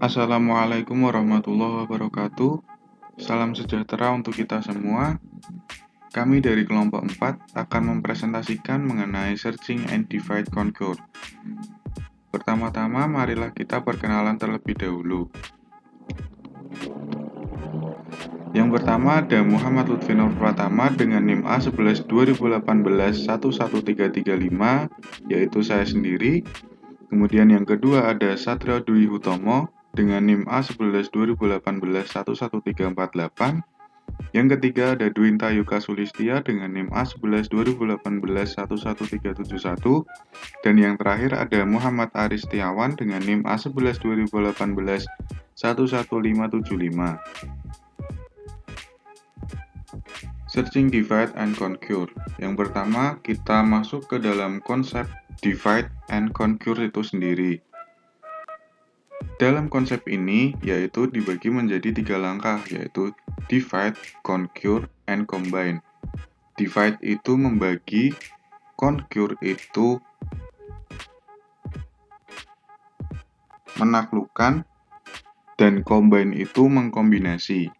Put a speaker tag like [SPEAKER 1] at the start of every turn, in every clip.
[SPEAKER 1] Assalamualaikum warahmatullahi wabarakatuh. Salam sejahtera untuk kita semua. Kami dari kelompok 4 akan mempresentasikan mengenai Searching and Divide Conquer. Pertama-tama, marilah kita perkenalan terlebih dahulu. Yang pertama ada Muhammad Lutfi Nur Pratama dengan NIM A11 2018 11335, yaitu saya sendiri. Kemudian yang kedua ada Satrio Dwi Hutomo dengan NIM A11 2018 11348. Yang ketiga ada Dwinta Yuka Sulistia dengan NIM A11 2018 11371. Dan yang terakhir ada Muhammad Aris Setiawan dengan NIM A11 2018 11575. Searching Divide and Conquer. Yang pertama, kita masuk ke dalam konsep Divide and Conquer itu sendiri. Dalam konsep ini, yaitu dibagi menjadi 3 langkah, yaitu Divide, Conquer, and Combine. Divide itu membagi, Conquer itu menaklukkan, dan Combine itu mengkombinasi.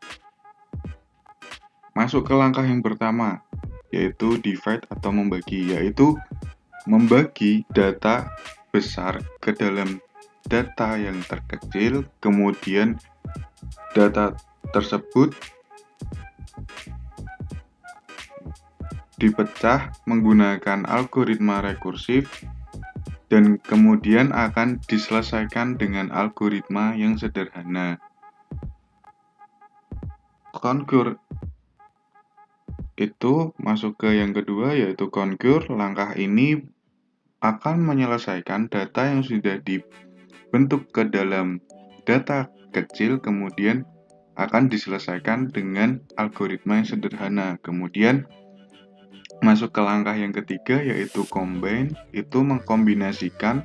[SPEAKER 1] Masuk ke langkah yang pertama, yaitu Divide atau membagi, yaitu membagi data besar ke dalam data yang terkecil, kemudian data tersebut dipecah menggunakan algoritma rekursif dan kemudian akan diselesaikan dengan algoritma yang sederhana. Conquer itu masuk ke yang kedua, yaitu Conquer. Langkah ini akan menyelesaikan data yang sudah dibentuk ke dalam data kecil, kemudian akan diselesaikan dengan algoritma yang sederhana. Kemudian masuk ke langkah yang ketiga, yaitu Combine. Itu mengkombinasikan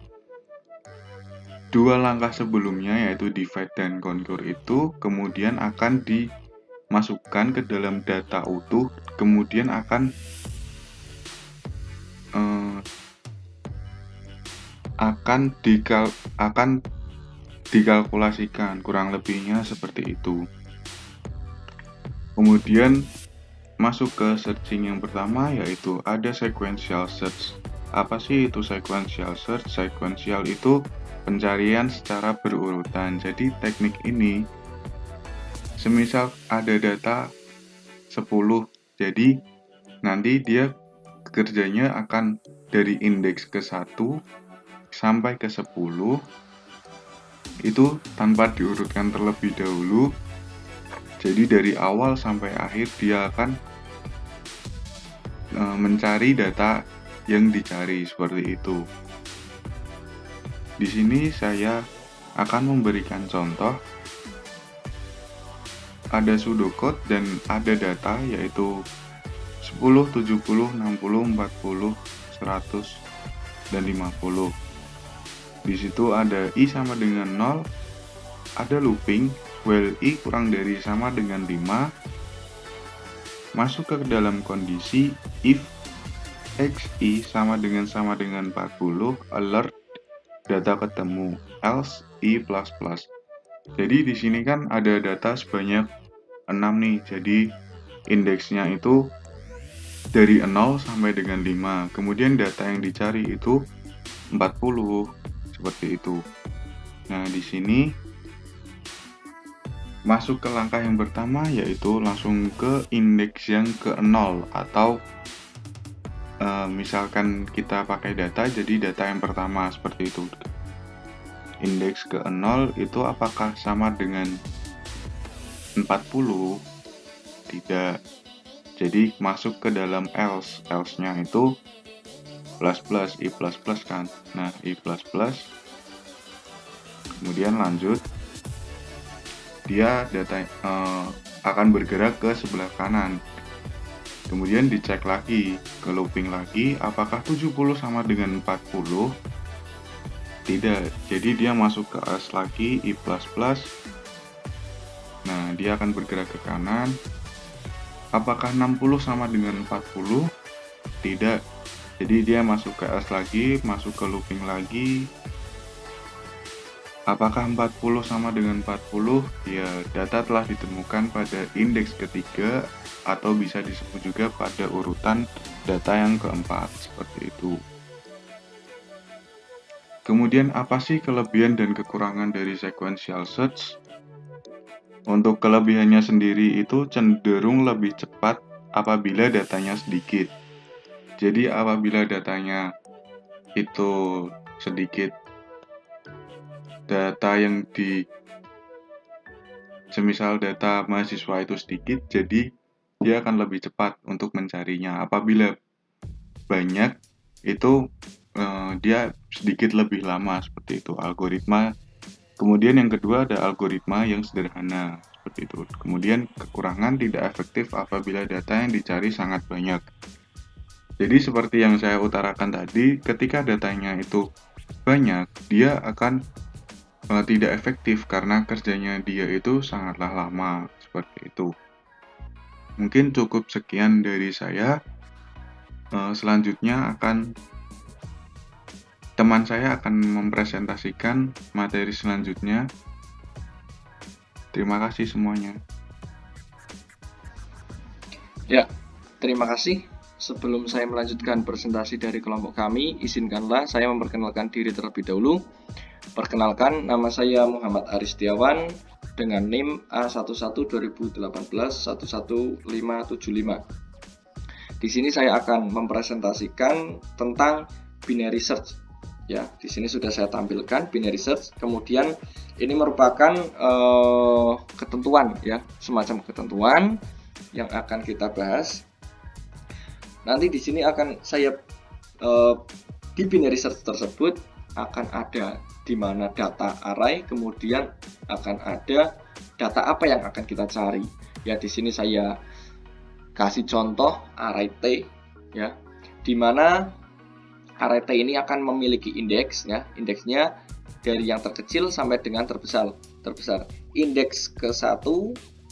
[SPEAKER 1] dua langkah sebelumnya, yaitu Divide dan Conquer itu, kemudian akan dimasukkan ke dalam data utuh, kemudian akan dikalkulasikan, kurang lebihnya seperti itu. Kemudian masuk ke searching yang pertama, yaitu ada sequential search. Apa sih itu sequential search? Sequential itu pencarian secara berurutan. Jadi teknik ini, semisal ada data 10, jadi nanti dia kerjanya akan dari indeks ke 1 sampai ke 10, itu tanpa diurutkan terlebih dahulu. Jadi dari awal sampai akhir dia akan mencari data yang dicari, seperti itu. Di sini saya akan memberikan contoh. Ada pseudocode dan ada data, yaitu 10, 70, 60, 40, 100, dan 50. Di situ ada I sama dengan 0, ada looping, while I kurang dari sama dengan 5, masuk ke dalam kondisi if xi sama dengan 40, alert, data ketemu, else I++. Jadi di sini kan ada data sebanyak 6 nih, jadi indeksnya itu dari 0 sampai dengan 5. Kemudian data yang dicari itu 40, seperti itu. Nah, di sini masuk ke langkah yang pertama, yaitu langsung ke indeks yang ke-0, atau misalkan kita pakai data, jadi data yang pertama seperti itu. Indeks ke-0 itu apakah sama dengan 40? Tidak. Jadi masuk ke dalam else. Else-nya itu plus I++ kan. Nah, I++. Kemudian lanjut. Dia data akan bergerak ke sebelah kanan. Kemudian dicek lagi, ke looping lagi, apakah 70 sama dengan 40? Tidak, jadi dia masuk ke else lagi, I++. Nah, dia akan bergerak ke kanan. Apakah 60 sama dengan 40? Tidak, jadi dia masuk ke else lagi, masuk ke looping lagi. Apakah 40 sama dengan 40? Ya, data telah ditemukan pada indeks ketiga atau bisa disebut juga pada urutan data yang keempat, seperti itu. Kemudian apa sih kelebihan dan kekurangan dari sequential search? Untuk kelebihannya sendiri itu cenderung lebih cepat apabila datanya sedikit. Jadi apabila datanya itu sedikit, data yang semisal data mahasiswa itu sedikit, jadi dia akan lebih cepat untuk mencarinya. Apabila banyak, itu dia sedikit lebih lama, seperti itu algoritma. Kemudian yang kedua ada algoritma yang sederhana, seperti itu. Kemudian kekurangan tidak efektif apabila data yang dicari sangat banyak. Jadi seperti yang saya utarakan tadi, ketika datanya itu banyak, dia akan tidak efektif karena kerjanya dia itu sangatlah lama, seperti itu. Mungkin cukup sekian dari saya. Selanjutnya teman saya akan mempresentasikan materi selanjutnya. Terima kasih semuanya.
[SPEAKER 2] Ya, terima kasih. Sebelum saya melanjutkan presentasi dari kelompok kami, izinkanlah saya memperkenalkan diri terlebih dahulu. Perkenalkan, nama saya Muhammad Aris Setiawan dengan NIM A11-2018-11575. Di sini saya akan mempresentasikan tentang binary search. Ya, di sini sudah saya tampilkan binary search. Kemudian ini merupakan ketentuan, ya, semacam ketentuan yang akan kita bahas. Nanti di sini akan saya di binary search tersebut akan ada di mana data array, kemudian akan ada data apa yang akan kita cari. Ya, di sini saya kasih contoh array T, ya, di mana array T ini akan memiliki indeks, ya, indeksnya dari yang terkecil sampai dengan terbesar. Indeks ke-1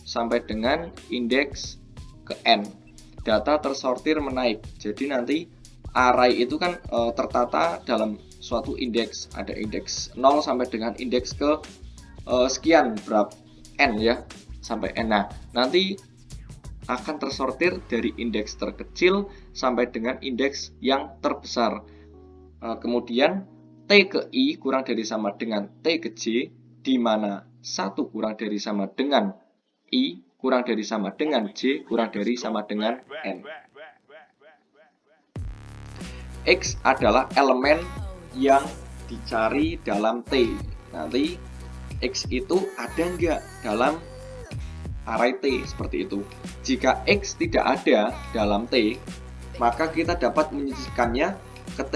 [SPEAKER 2] sampai dengan indeks ke N. Data tersortir menaik. Jadi nanti array itu kan tertata dalam suatu indeks. Ada indeks 0 sampai dengan indeks ke sekian berapa N, ya, sampai N. Nah, nanti akan tersortir dari indeks terkecil sampai dengan indeks yang terbesar. Kemudian T ke I kurang dari sama dengan T ke J, di mana 1 kurang dari sama dengan I, kurang dari sama dengan J, kurang dari sama dengan N. X adalah elemen yang dicari dalam T. Nanti X itu ada nggak dalam array T, seperti itu. Jika X tidak ada dalam T, maka kita dapat menyisipkannya ke T.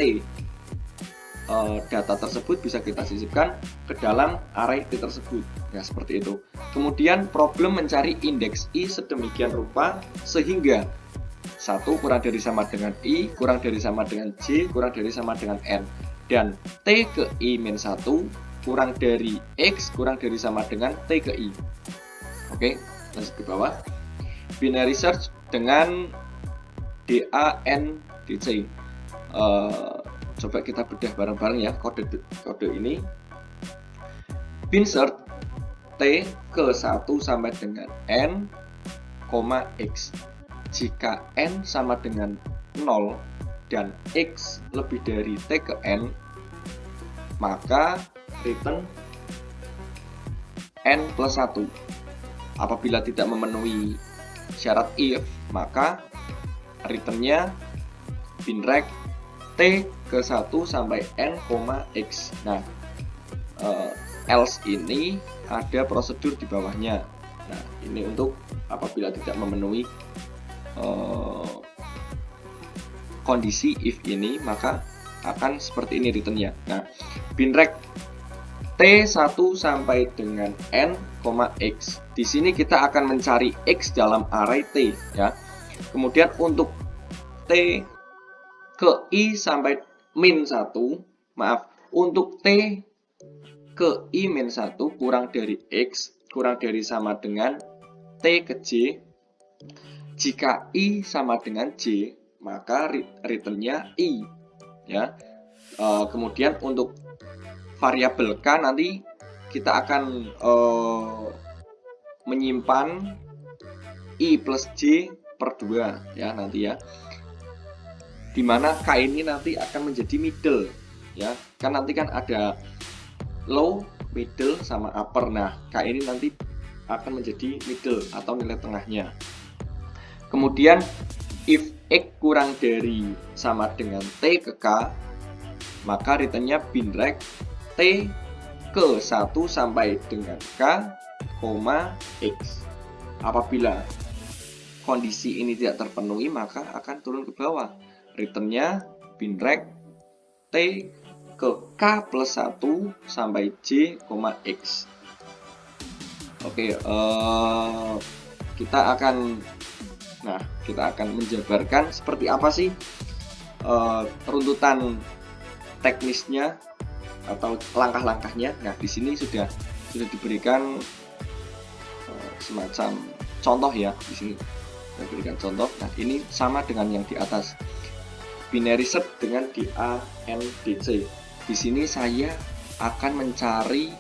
[SPEAKER 2] Data tersebut bisa kita sisipkan ke dalam array T tersebut, ya, seperti itu. Kemudian problem mencari indeks I sedemikian rupa sehingga 1 kurang dari sama dengan I, kurang dari sama dengan J, kurang dari sama dengan N, dan T ke I min 1 kurang dari X kurang dari sama dengan T ke I. Oke, lanjut ke bawah. Binary search dengan DANDC. Coba kita bedah bareng-bareng, ya, kode ini. Bin search T ke 1 sampai dengan N, X. Jika N sama dengan 0 dan X lebih dari T ke N, maka return N plus 1. Apabila tidak memenuhi syarat if, maka returnnya binrect T ke 1 sampai N, X. Nah, else ini ada prosedur di bawahnya. Nah, ini untuk apabila tidak memenuhi kondisi if ini, maka akan seperti ini returnnya. Nah, binrect T1 sampai dengan N, X. Di sini kita akan mencari X dalam array T, ya. Kemudian untuk T ke I sampai min 1, maaf, untuk T ke I min 1 kurang dari X, kurang dari sama dengan T ke J. Jika I sama dengan J, maka returnnya I, ya. Kemudian untuk variabel K nanti kita akan menyimpan I plus J per 2 ya nanti ya, dimana K ini nanti akan menjadi middle ya, kan nanti kan ada low, middle, sama upper. Nah K ini nanti akan menjadi middle atau nilai tengahnya. Kemudian if X kurang dari sama dengan T ke K, maka returnnya binrek T ke 1 sampai dengan K, X. Apabila kondisi ini tidak terpenuhi, maka akan turun ke bawah. Returnnya binrek T ke K plus 1 sampai J, X. Oke, kita akan menjabarkan seperti apa sih runtutan teknisnya atau langkah-langkahnya. Nah, di sini sudah diberikan semacam contoh ya. Di sini diberikan contoh. Nah, ini sama dengan yang di atas. Binary search dengan DANDC. Di sini saya akan mencari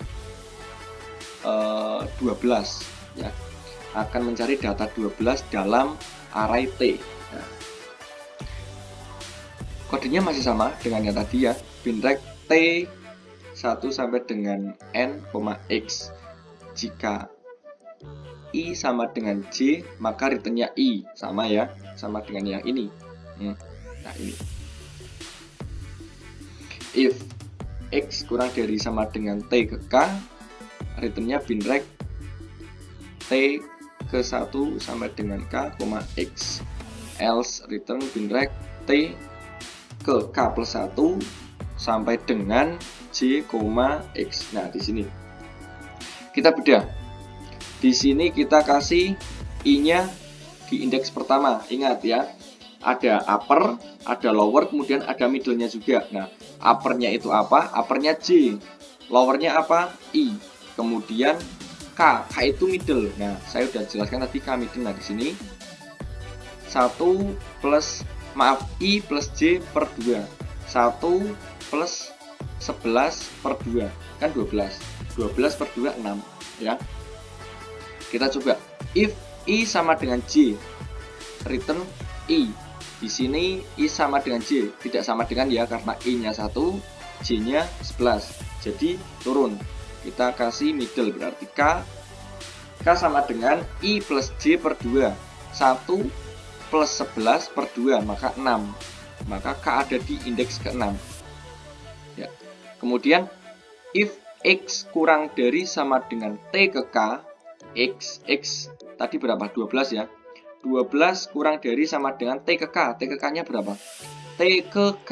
[SPEAKER 2] 12 ya. Akan mencari data 12 dalam array T. Nah, kodenya masih sama dengan yang tadi ya, binrek T 1 sampai dengan N, X. Jika I sama dengan J, maka returnnya I, sama ya, sama dengan yang ini. Nah ini, if X kurang dari sama dengan T ke K, returnnya binrek T ke 1 sama dengan K, X. Else return binrek T ke K plus 1 sampai dengan J, X. Nah, di sini kita bedah. Di sini kita kasih I-nya di indeks pertama. Ingat ya, ada upper, ada lower, kemudian ada middle-nya juga. Nah, upper-nya itu apa? Upper-nya J. Lower-nya apa? I. Kemudian K itu middle. Nah, saya sudah jelaskan tadi K middle. Nah, di sini I plus J per 2. 1 plus 11 per 2 kan 12. 12 per 2 6 ya. Kita coba if I sama dengan J, return I. Di sini I sama dengan J, tidak sama dengan ya, karena I-nya 1, J-nya 11. Jadi turun. Kita kasih middle, berarti K sama dengan I plus J per 2. 1 plus 11 per 2, maka 6. Maka K ada di indeks ke-6 ya. Kemudian if X kurang dari sama dengan T ke K, X tadi berapa? 12 ya. 12 kurang dari sama dengan T ke K. T ke K nya berapa? T ke K,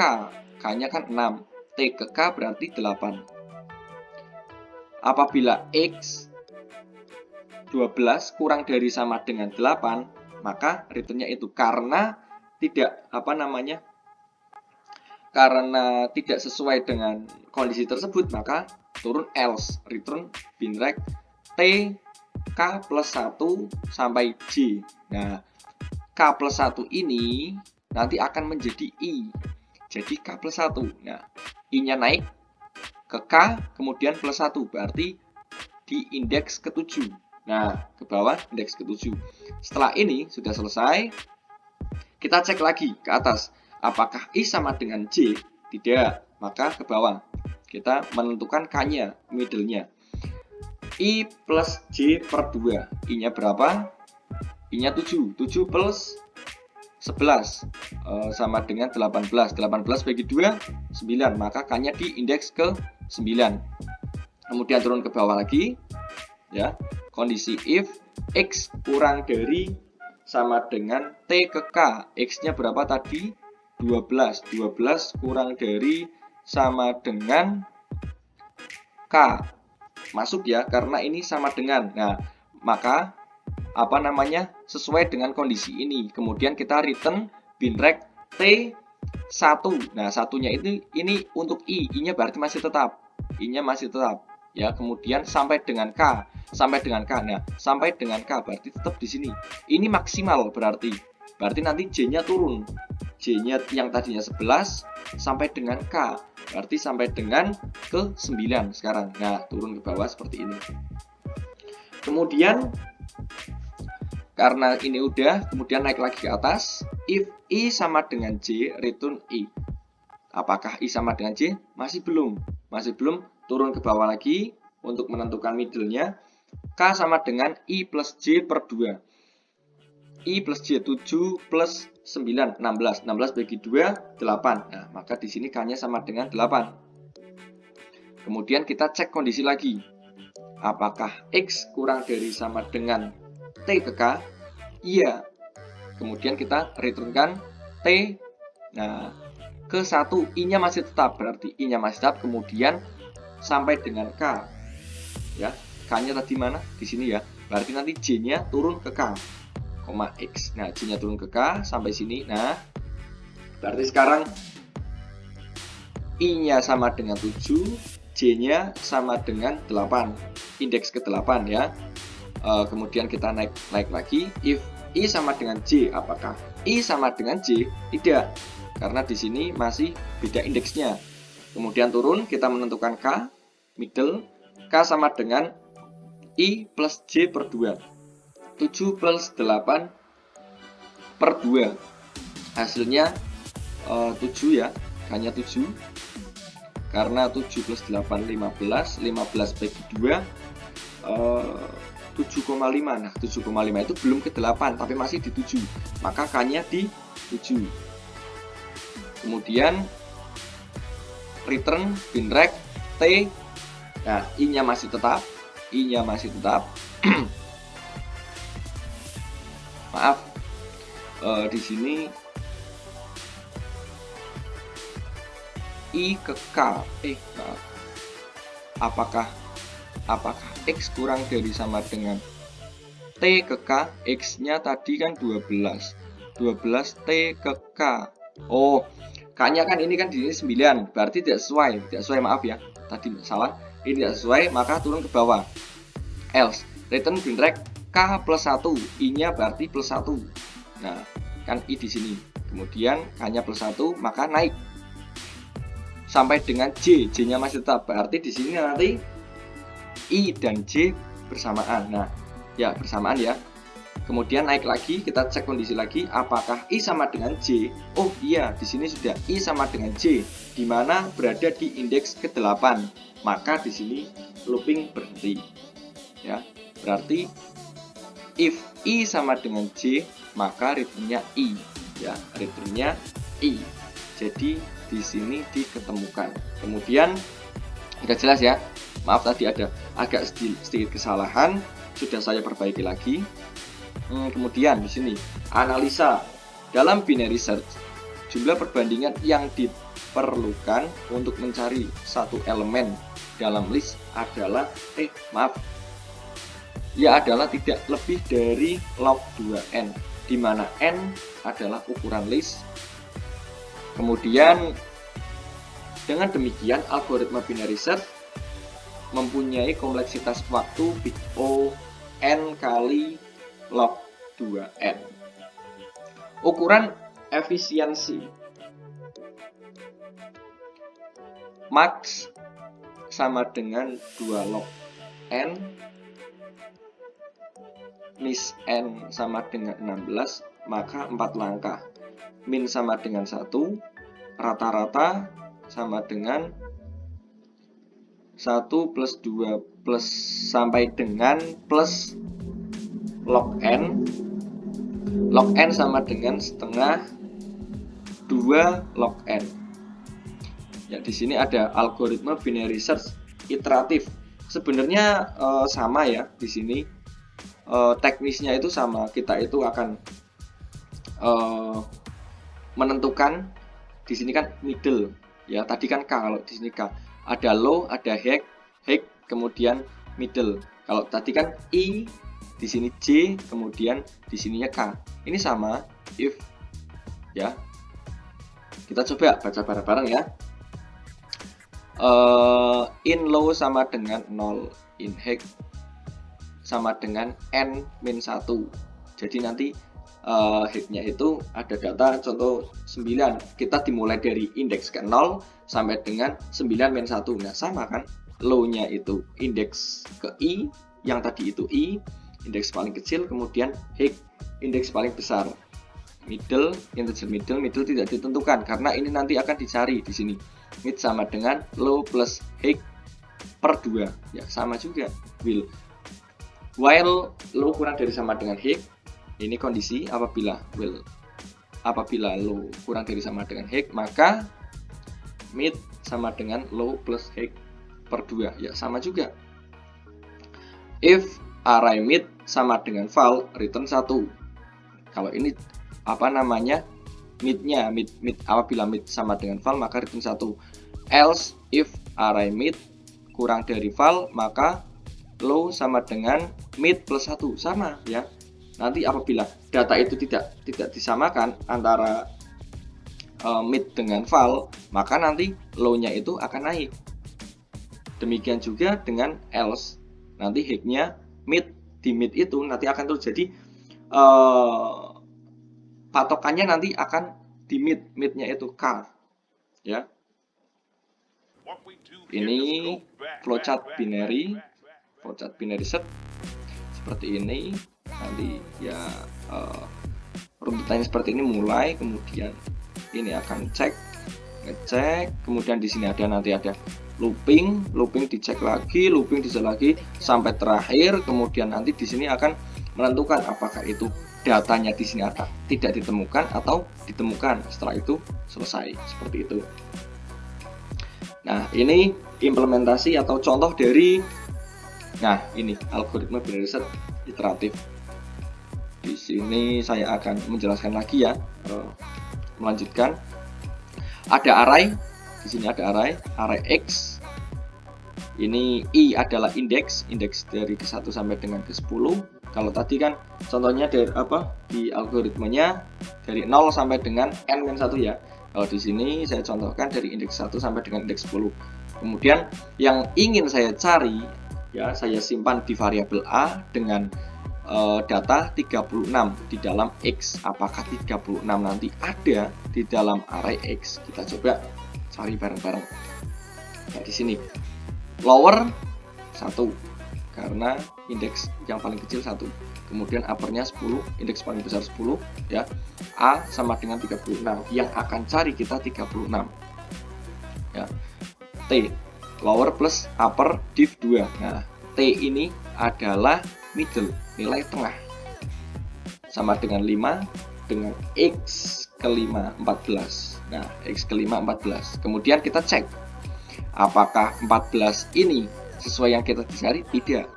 [SPEAKER 2] K nya kan 6. T ke K berarti 8. Apabila X 12 kurang dari sama dengan 8, maka returnnya itu, karena tidak karena tidak sesuai dengan kondisi tersebut, maka turun else, return binrek T K plus 1 sampai J. Nah, K plus 1 ini nanti akan menjadi I. Jadi K plus 1. Nah, I-nya naik ke K, kemudian plus 1. Berarti di indeks ke-7. Nah, ke bawah indeks ke-7. Setelah ini sudah selesai, kita cek lagi ke atas. Apakah I sama dengan J? Tidak. Maka ke bawah. Kita menentukan K-nya, middle-nya. I plus J per 2. I-nya berapa? I-nya 7. 7 plus 11 sama dengan 18. 18 bagi 2, 9. Maka K-nya di indeks ke 9. Kemudian turun ke bawah lagi. Ya, kondisi if X kurang dari sama dengan T ke K. X-nya berapa tadi? 12. 12 kurang dari sama dengan K. Masuk ya, karena ini sama dengan. Nah, maka sesuai dengan kondisi ini. Kemudian kita return binrek T 1. Nah, satunya itu ini untuk I-nya berarti masih tetap. I-nya masih tetap. Ya, kemudian sampai dengan K. Sampai dengan K. Nah, sampai dengan K berarti tetap di sini. Ini maksimal berarti. Berarti nanti J-nya turun. J-nya yang tadinya 11 sampai dengan K. berarti sampai dengan ke 9 sekarang. Nah, turun ke bawah seperti ini. Kemudian karena ini udah, kemudian naik lagi ke atas. If I sama dengan J, return I. Apakah I sama dengan J? Masih belum. Turun ke bawah lagi untuk menentukan middle-nya. K sama dengan I plus J per 2. I plus J 7 plus 9 16. 16 bagi 2 8. Nah, maka di sini K-nya sama dengan 8. Kemudian kita cek kondisi lagi. Apakah X kurang dari sama dengan T ke K? Iya. Kemudian kita returnkan T. Nah, ke 1 I-nya masih tetap, berarti I-nya masih tetap, kemudian sampai dengan K. Ya, K-nya tadi mana? Di sini ya. Berarti nanti J-nya turun ke K, X. Nah, J-nya turun ke K sampai sini. Nah, berarti sekarang I-nya sama dengan 7, J-nya sama dengan 8. Indeks ke 8 ya. Kemudian kita naik lagi. If I sama dengan J, apakah I sama dengan J? Tidak, karena di sini masih beda indeksnya. Kemudian turun, kita menentukan K, middle. K sama dengan I plus J per 2. 7 plus 8 per 2. Hasilnya 7 ya, hanya 7. Karena 7 plus 8 15. 15 bagi 2 7,5. Nah, 7,5 itu belum ke 8, tapi masih di 7. Maka K-nya di 7. Kemudian return binrect T. Nah, I-nya masih tetap. Maaf. Di sini I ke K. Maaf. Apakah X kurang dari sama dengan T ke K? X-nya tadi kan 12. 12 T ke K. Oh, K-nya kan ini kan di sini 9. Berarti tidak sesuai, maaf ya. Tadi salah. Ini tidak sesuai, maka turun ke bawah. Else, return binrect K plus 1. I-nya berarti plus 1. Nah, kan I di sini. Kemudian K-nya plus 1, maka naik sampai dengan J. J-nya masih tetap. Berarti di sini nanti I dan J bersamaan. Nah, ya bersamaan ya. Kemudian naik lagi, kita cek kondisi lagi, apakah I sama dengan J? Oh iya, di sini sudah I sama dengan J, di mana berada di indeks ke-8. Maka di sini looping berhenti. Ya, berarti if I sama dengan J, maka returnnya I. Ya, returnnya I. Jadi di sini diketemukan. Kemudian udah jelas ya. Maaf tadi ada agak sedikit kesalahan, sudah saya perbaiki lagi. Kemudian di sini analisa dalam binary search, jumlah perbandingan yang diperlukan untuk mencari satu elemen dalam list adalah adalah tidak lebih dari log 2n, di mana n adalah ukuran list. Kemudian dengan demikian algoritma binary search mempunyai kompleksitas waktu big O n kali log 2n. Ukuran efisiensi max sama dengan 2 log n, miss n sama dengan 16, maka 4 langkah. Min sama dengan 1, rata-rata sama dengan 1 plus 2 plus sampai dengan plus log n. Log n sama dengan setengah 2 log n. Ya, di sini ada algoritma binary search iteratif. Sebenarnya sama ya di sini. Teknisnya itu sama. Kita itu akan menentukan di sini kan middle. Ya, tadi kan K, kalau di sini K. Ada low, ada high, kemudian middle. Kalau tadi kan I, di sini J, kemudian di sininya K. Ini sama, if ya. Kita coba baca bareng-bareng ya. In low sama dengan 0, in high sama dengan n-1. Jadi nanti high-nya itu ada data contoh 9. Kita dimulai dari indeks ke 0 sampai dengan 9 min 1. Nah, sama kan? Low-nya itu indeks ke I, yang tadi itu I, indeks paling kecil, kemudian Higg, indeks paling besar. Middle, integer middle tidak ditentukan karena ini nanti akan dicari di sini. Mid sama dengan low plus Higg per 2. Ya, sama juga. While low kurang dari sama dengan Higg, ini kondisi apabila low kurang dari sama dengan Higg, maka mid sama dengan low plus Higg per 2. Ya, sama juga. If array mid sama dengan val, return 1. Kalau ini apa namanya? Midnya, mid apabila mid sama dengan val, maka return 1. Else if array mid kurang dari val, maka low sama dengan mid plus 1. Sama ya. Nanti apabila data itu tidak disamakan antara mid dengan val, maka nanti low-nya itu akan naik. Demikian juga dengan else, nanti Higg-nya di mid itu nanti akan terjadi patokannya nanti akan di midnya itu K ya. Ini flowchart binary search seperti ini. Nanti ya runtutannya seperti ini mulai, kemudian ini akan ngecek, kemudian di sini nanti ada looping dicek lagi, sampai terakhir, kemudian nanti di sini akan menentukan apakah itu datanya di sini akan tidak ditemukan atau ditemukan. Setelah itu selesai seperti itu. Nah, ini implementasi atau contoh dari ini algoritma binary search iteratif. Di sini saya akan menjelaskan lagi ya, melanjutkan. Ada array. Di sini ada array X. Ini I adalah indeks dari ke1 sampai dengan ke10. Kalau tadi kan contohnya dari di algoritmanya dari 0 sampai dengan n-1 ya. Kalau di sini saya contohkan dari indeks 1 sampai dengan indeks 10. Kemudian yang ingin saya cari ya, saya simpan di variabel A dengan data 36 di dalam X. Apakah 36 nanti ada di dalam array X? Kita coba cari bareng-bareng. Nah, di sini lower 1 karena indeks yang paling kecil 1. Kemudian uppernya 10, indeks paling besar 10 ya. A sama dengan 36. Yang akan cari kita 36. Ya. T lower plus upper div 2. Nah, T ini adalah middle, nilai tengah. Sama dengan 5 dengan X ke 5 14. Nah, X ke 5 14. Kemudian kita cek apakah 14 ini sesuai yang kita cari? Tidak.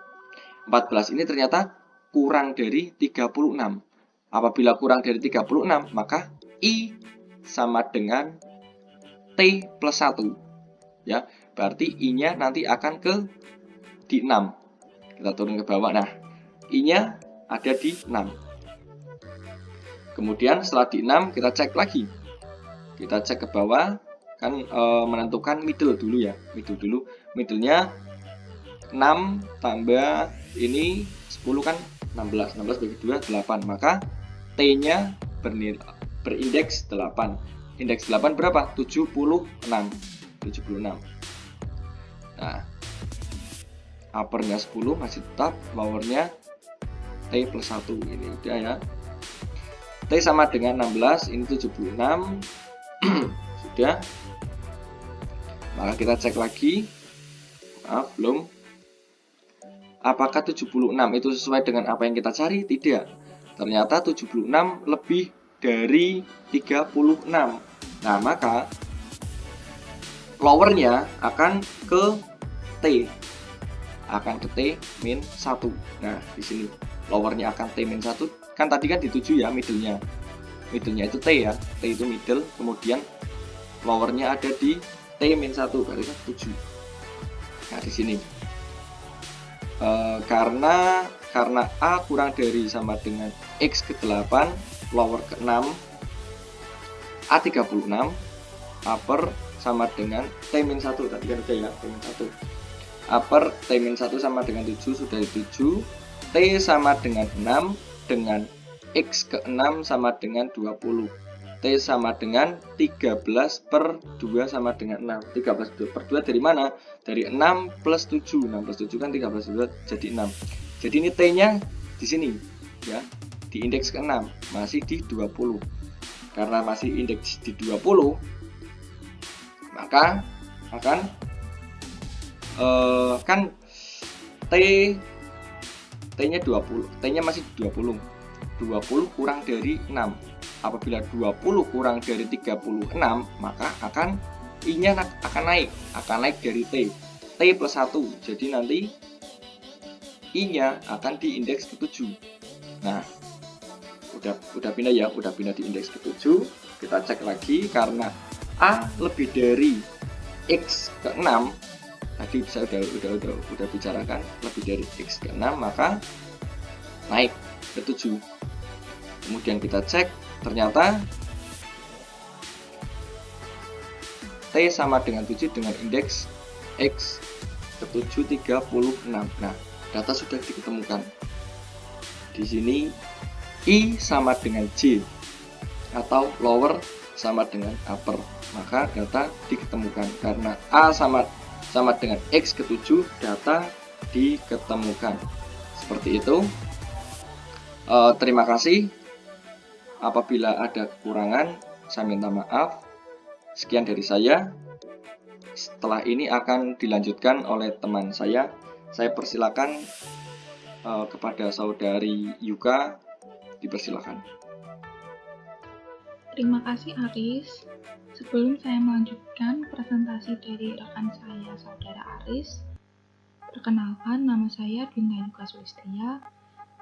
[SPEAKER 2] 14 ini ternyata kurang dari 36. Apabila kurang dari 36, maka I sama dengan T plus 1. Ya, berarti I-nya nanti akan di 6. Kita turun ke bawah. Nah, I-nya ada di 6. Kemudian setelah di 6 kita cek lagi. Kita cek ke bawah, kan menentukan middle dulu ya. Middle-nya 6 tambah ini 10 kan 16 bagi 2 8. Maka T-nya berindeks 8. Indeks 8 berapa? 76. Nah, uppernya 10 masih tetap, lowernya T plus 1. Ini udah ya. T sama dengan 16, ini 76. Sudah. Maka kita cek lagi. Maaf, belum. Apakah 76 itu sesuai dengan apa yang kita cari? Tidak. Ternyata 76 lebih dari 36. Nah, maka lowernya akan ke T. Akan ke T min 1. Nah, di sini lowernya akan T min 1. Kan tadi kan di 7 ya middle-nya. Middle-nya itu T ya. T itu middle, kemudian lowernya ada di T min 1, berarti kan 7. Nah, di sini karena A kurang dari sama dengan X ke 8, lower ke 6, A 36, upper sama dengan T min 1, tadi kan udah ya, T min 1. Upper T min 1 sama dengan 7, sudah di 7. T sama dengan 6, dengan X ke 6 sama dengan 20. T sama dengan 13 per 2 sama dengan 6. 13 per 2 dari mana? Dari 6 plus 7. 6 plus 7 kan 13 plus 2 jadi 6. Jadi ini T-nya di sini ya. Di indeks ke-6 masih di 20. Karena masih indeks di 20, maka akan kan T-nya 20. T-nya masih 20. 20 kurang dari 6. Apabila 20 kurang dari 36, maka akan I-nya akan naik dari T plus 1. Jadi nanti I-nya akan di indeks ke-7. Nah, udah pindah ya, udah pindah di indeks ke-7. Kita cek lagi karena A lebih dari X ke-6. Tadi saya udah bicarakan lebih dari X ke-6, maka naik ke 7. Kemudian kita cek, ternyata T sama dengan 7 dengan indeks X ke-7 36. Nah, data sudah diketemukan. Di sini I sama dengan J atau lower sama dengan upper. Maka data diketemukan karena A sama dengan X ke-7, data diketemukan. Seperti itu. Terima kasih. Apabila ada kekurangan, saya minta maaf. Sekian dari saya. Setelah ini akan dilanjutkan oleh teman saya. Saya persilakan kepada saudari Yuka, dipersilakan.
[SPEAKER 3] Terima kasih Aris. Sebelum saya melanjutkan presentasi dari rekan saya, saudara Aris, perkenalkan nama saya Dinda Yuka Sulistia,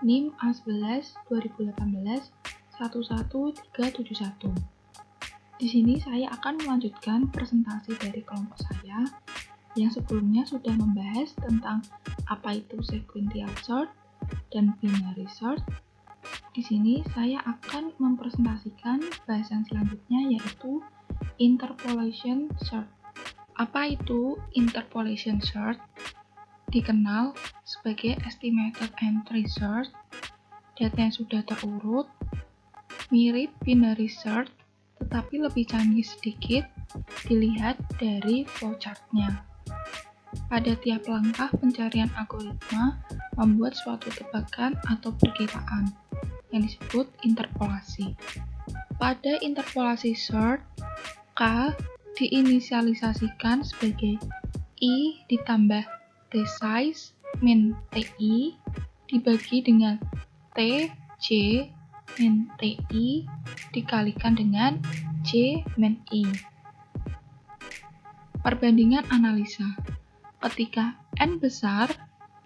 [SPEAKER 3] NIM A11 2018 11371. Di sini saya akan melanjutkan presentasi dari kelompok saya yang sebelumnya sudah membahas tentang apa itu sequential sort dan binary sort. Di sini saya akan mempresentasikan bahasan selanjutnya, yaitu interpolation sort. Apa itu interpolation sort? Dikenal sebagai estimated entry sort. Datanya sudah terurut, mirip binary search, tetapi lebih canggih sedikit dilihat dari flowchart-nya. Pada tiap langkah pencarian algoritma membuat suatu tebakan atau perkiraan yang disebut interpolasi. Pada interpolasi search, K diinisialisasikan sebagai I ditambah T size min TI dibagi dengan T J min TI dikalikan dengan J min I. Perbandingan analisa. Ketika N besar,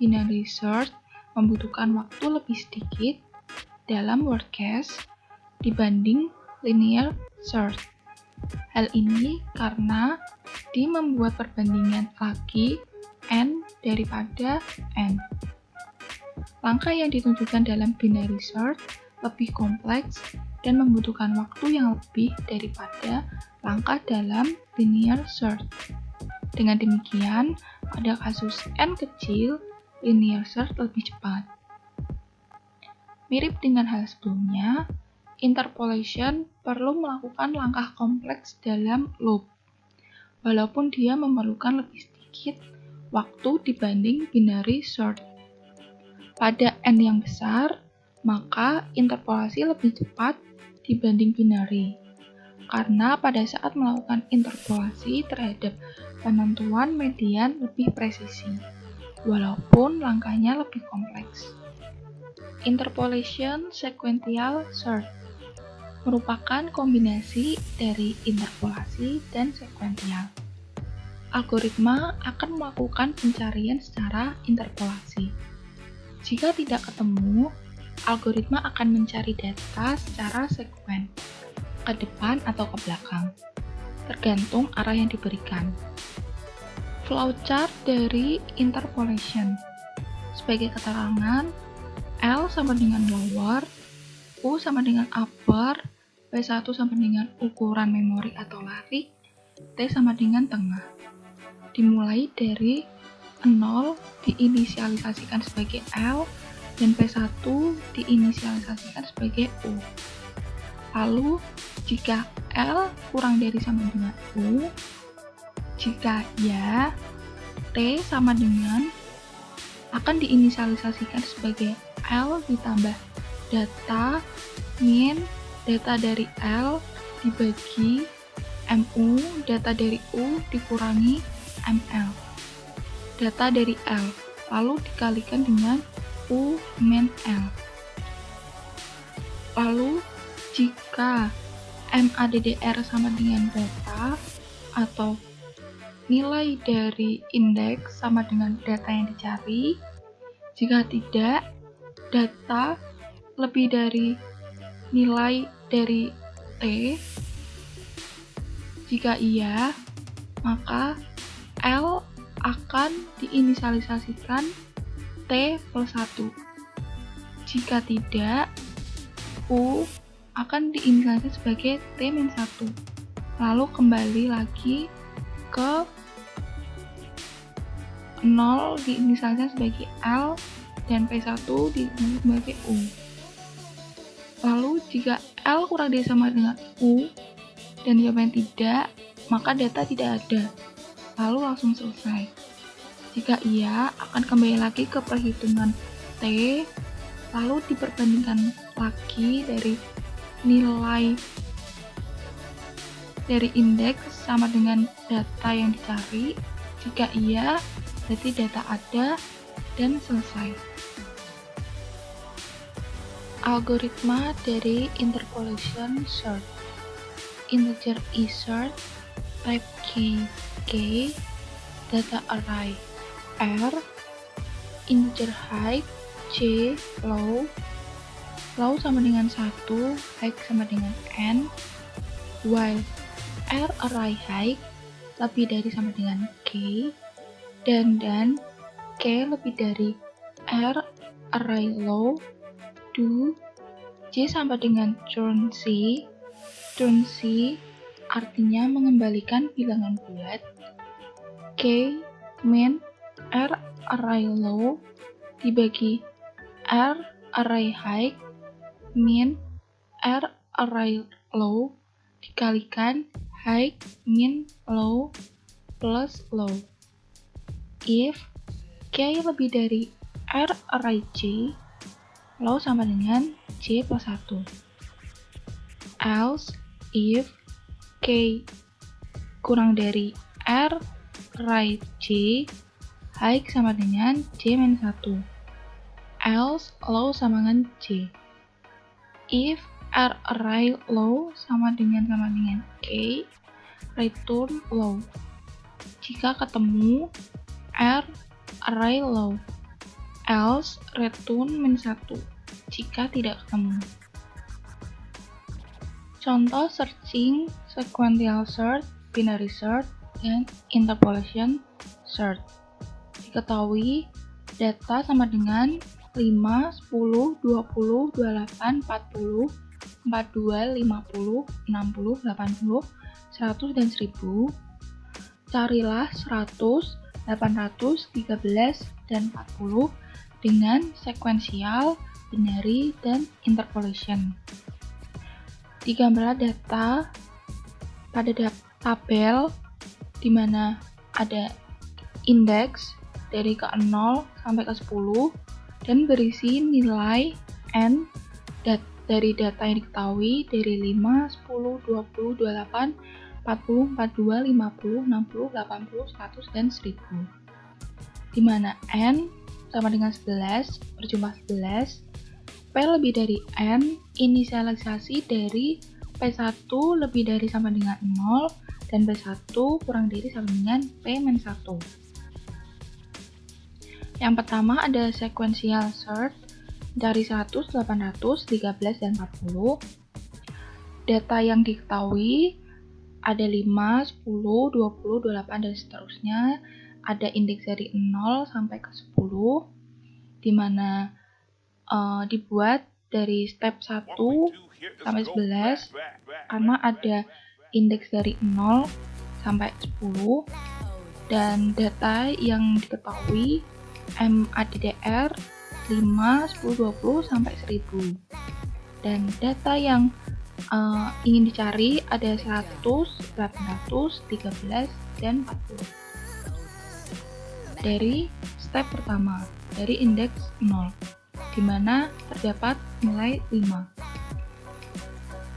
[SPEAKER 3] binary search membutuhkan waktu lebih sedikit dalam word case dibanding linear search. Hal ini karena D membuat perbandingan lagi N daripada N. Langkah yang ditunjukkan dalam binary search lebih kompleks dan membutuhkan waktu yang lebih daripada langkah dalam linear search. Dengan demikian, pada kasus N kecil, linear search lebih cepat. Mirip dengan hal sebelumnya, interpolation perlu melakukan langkah kompleks dalam loop, walaupun dia memerlukan lebih sedikit waktu dibanding binary search. Pada N yang besar, maka interpolasi lebih cepat dibanding binary, karena pada saat melakukan interpolasi terhadap penentuan median lebih presisi, walaupun langkahnya lebih kompleks. Interpolation sequential search merupakan kombinasi dari interpolasi dan sequential. Algoritma akan melakukan pencarian secara interpolasi. Jika tidak ketemu, algoritma akan mencari data secara sekuen, ke depan atau ke belakang, tergantung arah yang diberikan. Flowchart dari interpolation. Sebagai keterangan, L sama dengan lower, U sama dengan upper, P1 sama dengan ukuran memori atau larik, T sama dengan tengah. Dimulai dari 0 diinisialisasikan sebagai L dan P1 diinisialisasikan sebagai U. Lalu jika L kurang dari sama dengan U, jika ya, T sama dengan akan diinisialisasikan sebagai L ditambah data min data dari L dibagi MU, data dari U dikurangi ML. Data dari L, lalu dikalikan dengan U min L. Lalu, jika MADDR sama dengan data, atau nilai dari indeks sama dengan data yang dicari, jika tidak, data lebih dari nilai dari T. Jika iya, maka L akan diinisialisasikan T plus 1. Jika tidak, U akan diinisialisasikan sebagai T min 1. Lalu kembali lagi ke 0 diinisialisasikan sebagai L dan P1 diinisialisasikan sebagai U. Lalu jika L kurang dari sama dengan U dan jawabannya tidak, maka data tidak ada. Lalu langsung selesai. Jika iya, akan kembali lagi ke perhitungan T, lalu diperbandingkan lagi dari nilai dari indeks sama dengan data yang dicari. Jika iya, berarti data ada dan selesai. Algoritma dari interpolation sort. Integer insert type K, data array R, integer height C, low sama dengan 1, height sama dengan N, while R array height lebih dari sama dengan K, dan K lebih dari R array low, do J sama dengan turn C artinya mengembalikan bilangan bulat, K min R array low dibagi R array high min R array low dikalikan high min low plus low. If K lebih dari R array J, low sama dengan J plus 1. Else, if K kurang dari R array J, high sama dengan J min 1. Else, low sama dengan J. If R array low sama dengan K, return low. Jika ketemu R array low, else return min 1 jika tidak ketemu. Contoh searching, sequential search, binary search, dan interpolation search. Diketahui data sama dengan 5, 10, 20, 28, 40, 42, 50, 60, 80, 100, dan 10. Carilah 100, 800, 13, dan 40 dengan sequential, binary, dan interpolation. Digambarlah data pada tabel di mana ada indeks dari ke 0 sampai ke 10 dan berisi nilai n dari data yang diketahui dari 5, 10, 20, 28, 40, 42, 50, 60, 80, 100, dan 1000. Di mana n sama dengan 11 berjumlah 11, P lebih dari N, inisialisasi dari P1 lebih dari sama dengan 0, dan P1 kurang dari sama dengan P-1. Yang pertama ada sequential search dari 100, 800, 13, dan 40. Data yang diketahui ada 5, 10, 20, 28, dan seterusnya. Ada indeks dari 0 sampai ke 10, di mana dibuat dari step 1 sampai 11 karena ada indeks dari 0 sampai 10, dan data yang diketahui MADDR 5, 10, 20 sampai 1000, dan data yang ingin dicari ada 100, 800, 13, dan 40. Dari step pertama, dari indeks 0, di mana terdapat nilai 5.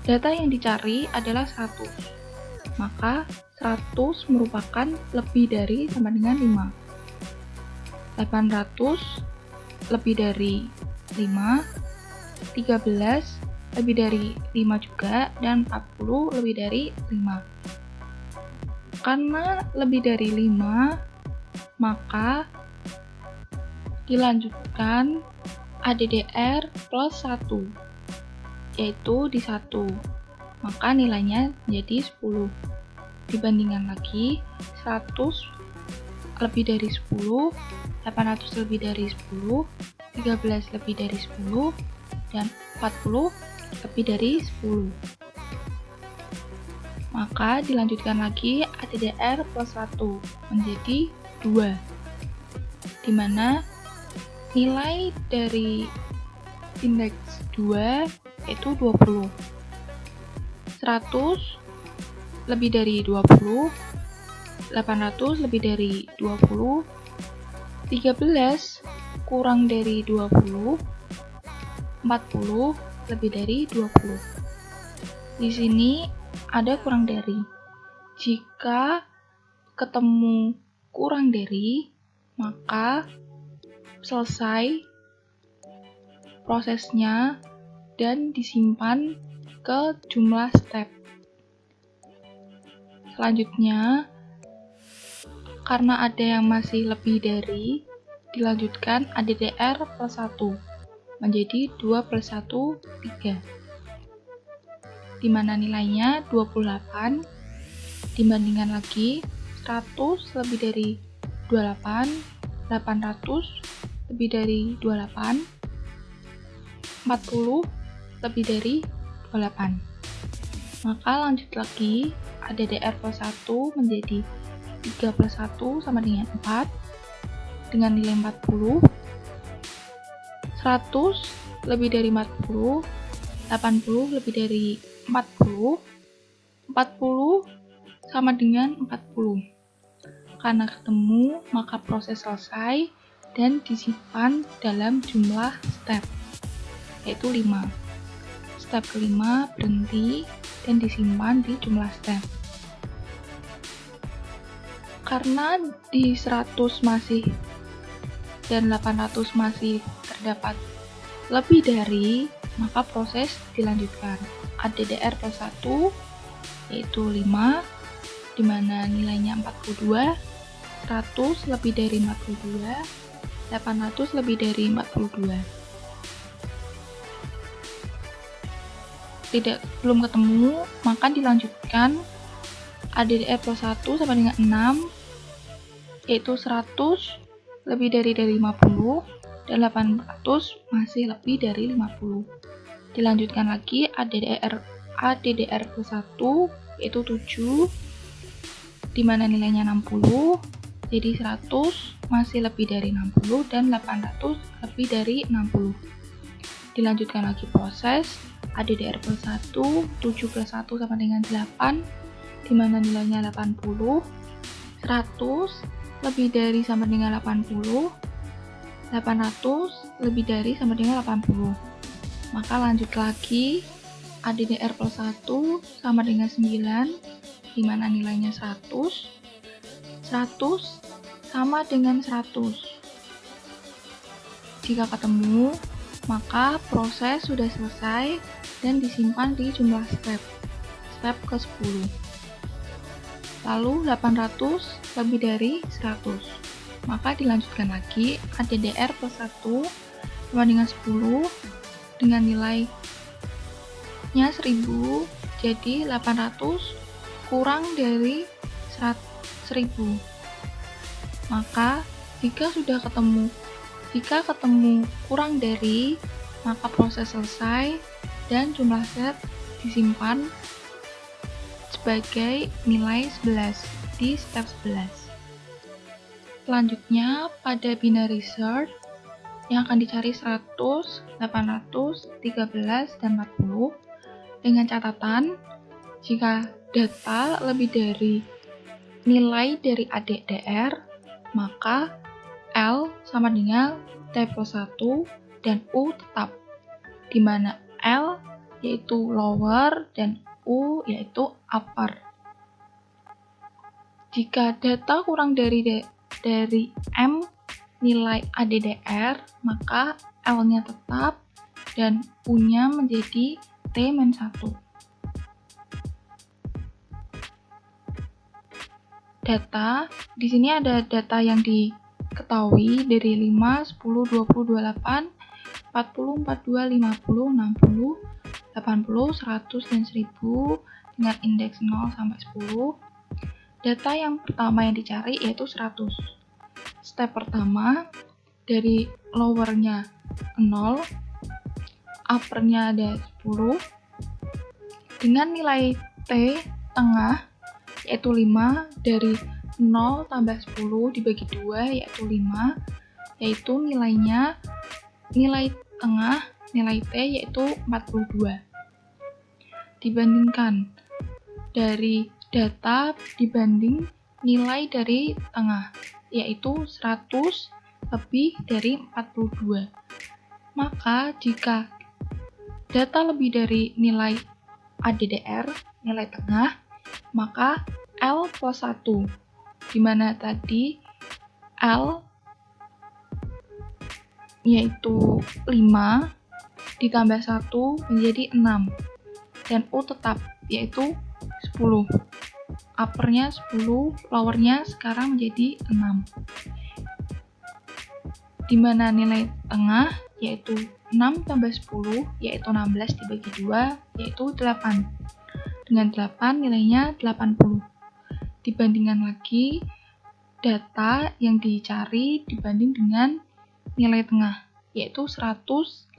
[SPEAKER 3] Data yang dicari adalah 100, maka 100 merupakan lebih dari sama dengan 5. 800 lebih dari 5, 13 lebih dari 5 juga, dan 40 lebih dari 5. Karena lebih dari 5, maka dilanjutkan ADDR plus 1, yaitu di 1, maka nilainya menjadi 10. Dibandingkan lagi, 100 lebih dari 10, 800 lebih dari 10, 13 lebih dari 10, dan 40 lebih dari 10. Maka dilanjutkan lagi ADDR plus 1 menjadi 2, di mana nilai dari indeks 2 yaitu 20. 100 lebih dari 20, 800 lebih dari 20, 13 kurang dari 20, 40 lebih dari 20. Di sini ada kurang dari. Jika ketemu kurang dari, maka selesai prosesnya dan disimpan ke jumlah step. Selanjutnya, karena ada yang masih lebih dari, dilanjutkan ADDR plus 1 menjadi 2 plus 1, 3, di mana nilainya 28. Dibandingkan lagi, 100 lebih dari 28, 800 lebih dari 28, 40 lebih dari 28. Maka lanjut lagi, ADDR plus 1 menjadi 3 plus 1 sama dengan 4, dengan nilai 40. 100 lebih dari 40, 80 lebih dari 40, 40 sama dengan 40. Karena ketemu, maka proses selesai dan disimpan dalam jumlah step, yaitu 5. Step kelima berhenti dan disimpan di jumlah step. Karena di 100 masih dan 800 masih terdapat lebih dari, maka proses dilanjutkan. ADDR plus 1 yaitu 5, di mana nilainya 42, 100 lebih dari 42, 800 lebih dari 42. Belum ketemu, maka dilanjutkan ADDR plus 1 sama dengan 6, yaitu 100 lebih dari 50, dan 800 masih lebih dari 50. Dilanjutkan lagi ADDR plus 1, yaitu 7, di mana nilainya 60, jadi 100 masih lebih dari 60, dan 800 lebih dari 60. Dilanjutkan lagi proses ADDR plus 1, 7 plus 1 sama dengan 8, di mana nilainya 80, 100 lebih dari sama dengan 80, 800 lebih dari sama dengan 80. Maka lanjut lagi, ADDR plus 1 sama dengan 9, di mana nilainya 100, 100 sama dengan 100. Jika ketemu, maka proses sudah selesai dan disimpan di jumlah step ke-10. Lalu 800 lebih dari 100, maka dilanjutkan lagi ADDR plus 1 sama dengan 10, dengan nilainya 1000, jadi 800 kurang dari 1000. Maka jika ketemu kurang dari, maka proses selesai dan jumlah step disimpan sebagai nilai 11 di step 11. Selanjutnya pada binary search yang akan dicari 100, 800, 13, dan 40. dengan catatan jika data lebih dari nilai dari ADDR, maka L sama dengan T plus 1 dan U tetap, di mana L yaitu lower dan U yaitu upper. Jika data kurang dari M nilai ADDR, maka L-nya tetap dan U-nya menjadi T-1. Data, di sini ada data yang diketahui dari 5, 10, 20, 28, 40, 42, 50, 60, 80, 100, dan 1000 dengan indeks 0 sampai 10. Data yang pertama yang dicari yaitu 100. Step pertama, dari lowernya 0, uppernya ada 10, dengan nilai T tengah yaitu 5, dari 0 tambah 10 dibagi 2 yaitu 5, yaitu nilai tengah nilai T yaitu 42. Dibandingkan dari data dibanding nilai dari tengah yaitu 100 lebih dari 42. Maka jika data lebih dari nilai ADDR, nilai tengah, maka L plus 1, di mana tadi L yaitu 5 ditambah 1 menjadi 6, dan U tetap yaitu 10. Uppernya 10, lowernya sekarang menjadi 6. Di mana nilai tengah yaitu 6 tambah 10 yaitu 16 dibagi 2 yaitu 8. Dengan 8 nilainya 80. Dibandingkan lagi data yang dicari dibanding dengan nilai tengah yaitu 100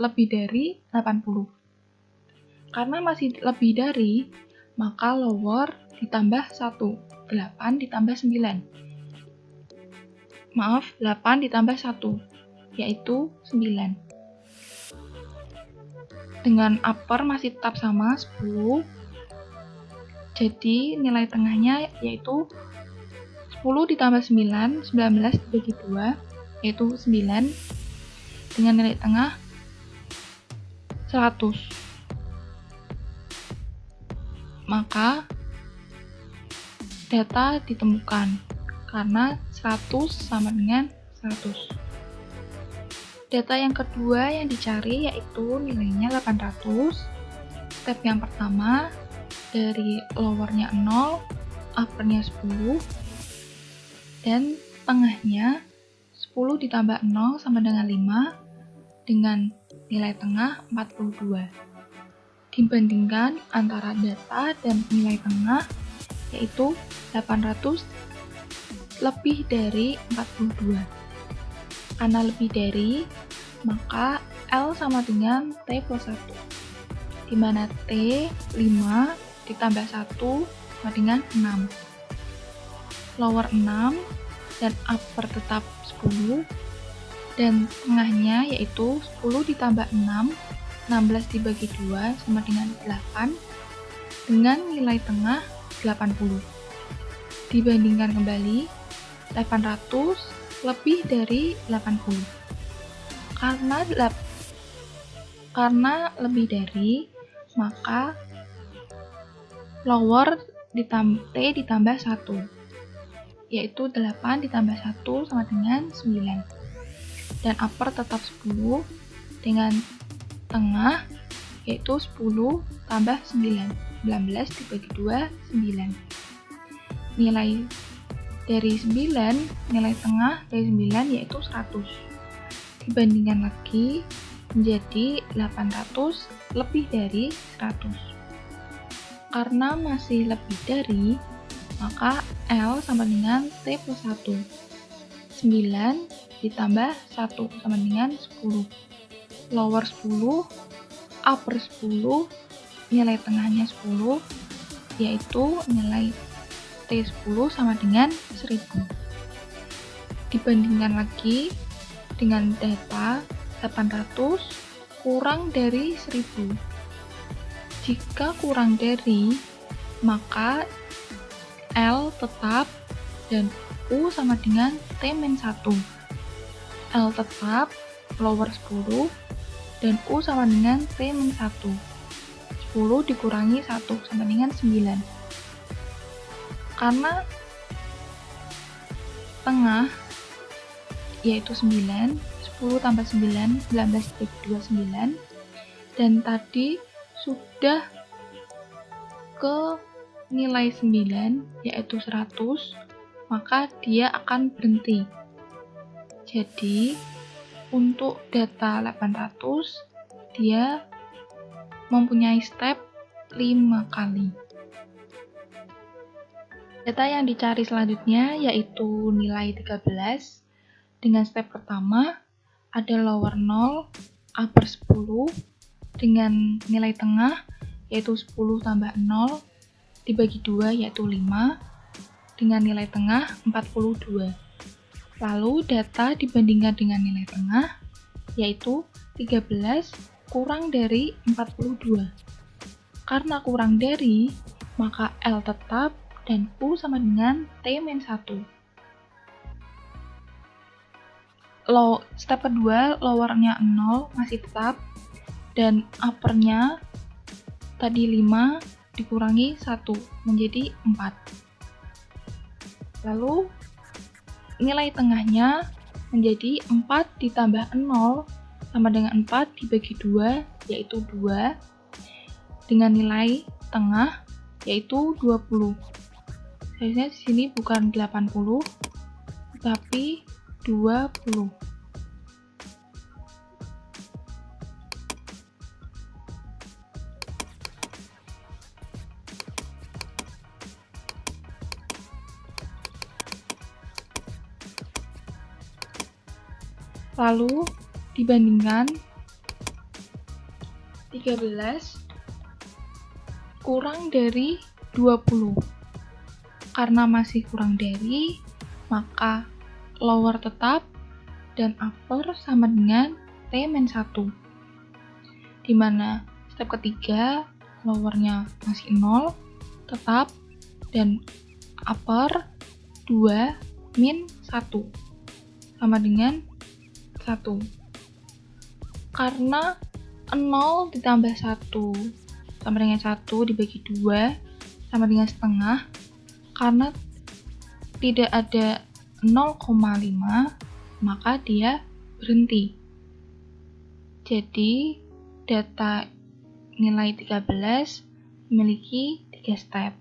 [SPEAKER 3] lebih dari 80. Karena masih lebih dari, maka lower ditambah 1, 8 ditambah 9. Maaf, 8 ditambah 1 yaitu 9. Dengan upper masih tetap sama 10. Jadi nilai tengahnya yaitu 10 ditambah 9, 19 dibagi 2, yaitu 9, dengan nilai tengah 100. Maka data ditemukan, karena 100 sama dengan 100. Data yang kedua yang dicari yaitu nilainya 800. Step yang pertama, dari lowernya 0, uppernya 10, dan tengahnya 10 ditambah 0 sama dengan 5, dengan nilai tengah 42. Dibandingkan antara data dan nilai tengah, yaitu 800 lebih dari 42. Karena lebih dari, maka L sama dengan T plus 1, di mana T 5 ditambah 1 sama dengan 6. Lower 6 dan upper tetap 10, dan tengahnya yaitu 10 ditambah 6, 16 dibagi 2 sama dengan 8, dengan nilai tengah 80. Dibandingkan kembali, 800 lebih dari 80. Karena lebih dari, maka lower T ditambah 1, yaitu 8 ditambah 1 sama dengan 9. Dan upper tetap 10, dengan tengah yaitu 10 tambah 9, 19 dibagi 2, 9. Nilai dari 9, nilai tengah dari 9 yaitu 100. Dibandingkan lagi menjadi 800 lebih dari 100. Karena masih lebih dari, maka L sama dengan T plus 1. 9 ditambah 1 sama dengan 10. Lower 10, upper 10, nilai tengahnya 10, yaitu nilai T10 sama dengan 1000. Dibandingkan lagi dengan data 800 kurang dari 1000. Jika kurang dari, maka L tetap dan U sama dengan T-1. L tetap lower 10 dan U sama dengan T-1. 10 dikurangi 1 sama dengan 9. Karena tengah yaitu 9, 10 tambah 9, 19/29, dan tadi sudah ke nilai 9 yaitu 100, maka dia akan berhenti. Jadi untuk data 800 dia mempunyai step 5 kali. Data yang dicari selanjutnya yaitu nilai 13. Dengan step pertama ada lower 0, upper 10 dengan nilai tengah yaitu 10 tambah 0 dibagi 2 yaitu 5 dengan nilai tengah 42. Lalu data dibandingkan dengan nilai tengah yaitu 13 kurang dari 42. Karena kurang dari, maka L tetap dan U sama dengan T-1. Step kedua, lowernya 0 masih tetap, dan uppernya tadi 5 dikurangi 1 menjadi 4. Lalu nilai tengahnya menjadi 4 ditambah 0 sama dengan 4 dibagi 2 yaitu 2 dengan nilai tengah yaitu 20. Seharusnya di sini bukan 80 tapi 20. Lalu dibandingkan 13 kurang dari 20. Karena masih kurang dari, maka lower tetap dan upper sama dengan T-1. Dimana step ketiga, lowernya masih 0, tetap, dan upper 2 min 1 sama dengan 1. Karena 0 ditambah 1 sama dengan 1 dibagi 2 sama dengan setengah, karena tidak ada 0,5 maka dia berhenti. Jadi data nilai 13 memiliki 3 step.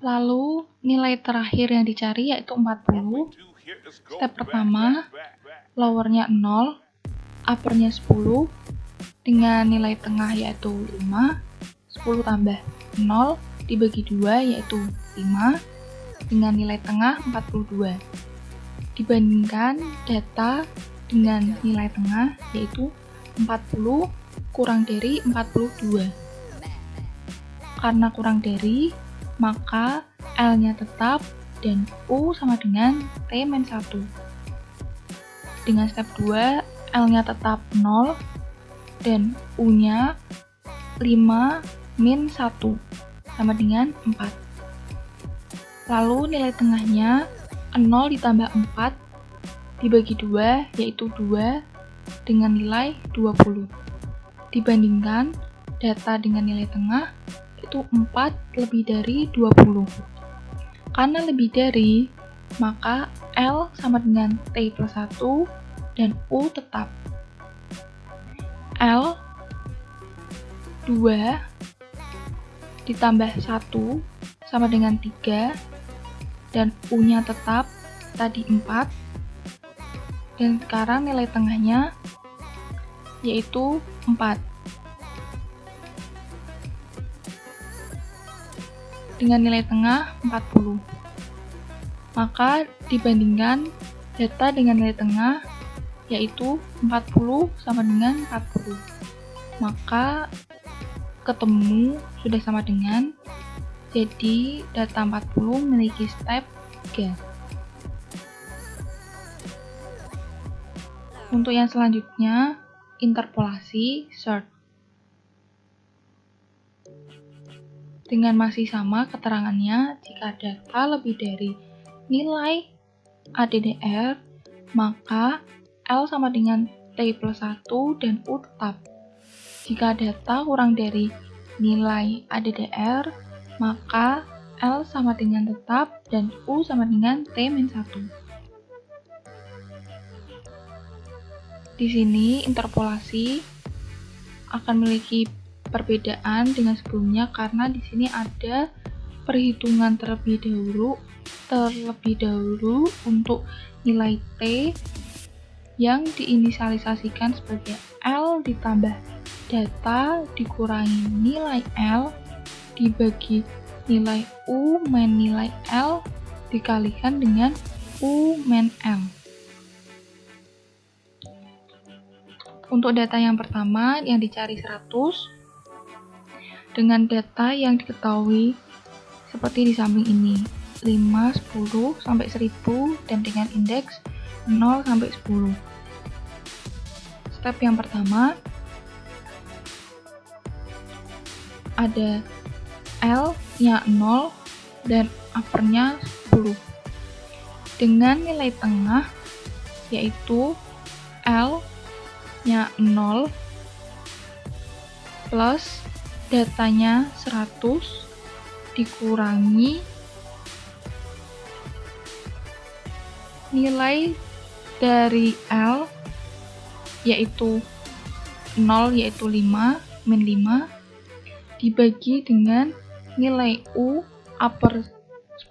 [SPEAKER 3] Lalu nilai terakhir yang dicari yaitu 40. Step pertama, lowernya 0, uppernya 10 dengan nilai tengah yaitu 5. 10 tambah 0 dibagi 2 yaitu 5 dengan nilai tengah 42. Dibandingkan data dengan nilai tengah yaitu 40 kurang dari 42. Karena kurang dari, maka L-nya tetap dan U sama dengan T-1. Dengan step 2, L-nya tetap 0 dan U-nya 5 min 1 sama dengan 4. Lalu nilai tengahnya 0 ditambah 4 dibagi 2 yaitu 2 dengan nilai 20. Dibandingkan data dengan nilai tengah itu 4 lebih dari 20. Karena lebih dari, maka L sama dengan T+1 dan U tetap. L 2 ditambah 1 sama dengan 3 dan U-nya tetap tadi 4, dan sekarang nilai tengahnya yaitu 4 dengan nilai tengah 40. Maka dibandingkan data dengan nilai tengah yaitu 40 sama dengan 40, maka ketemu sudah sama dengan, jadi data 40 memiliki step 3. Untuk yang selanjutnya, interpolasi search. Dengan masih sama keterangannya, jika data lebih dari nilai ADDR, maka L sama dengan T plus 1 dan U tetap. Jika data kurang dari nilai ADDR, maka L sama dengan tetap dan U sama dengan T-1. Di sini interpolasi akan memiliki perbedaan dengan sebelumnya karena di sini ada perhitungan terlebih dahulu untuk nilai T yang diinisialisasikan sebagai L ditambah data dikurangi nilai L dibagi nilai U min nilai L dikalikan dengan U min L. Untuk data yang pertama yang dicari 100 dengan data yang diketahui seperti di samping ini 5, 10, sampai 1000 dan dengan indeks 0 sampai 10. Step yang pertama ada L-nya 0 dan uppernya 10 dengan nilai tengah yaitu L-nya 0 plus datanya 100 dikurangi nilai dari L yaitu 0 yaitu 5 min 5 dibagi dengan nilai U upper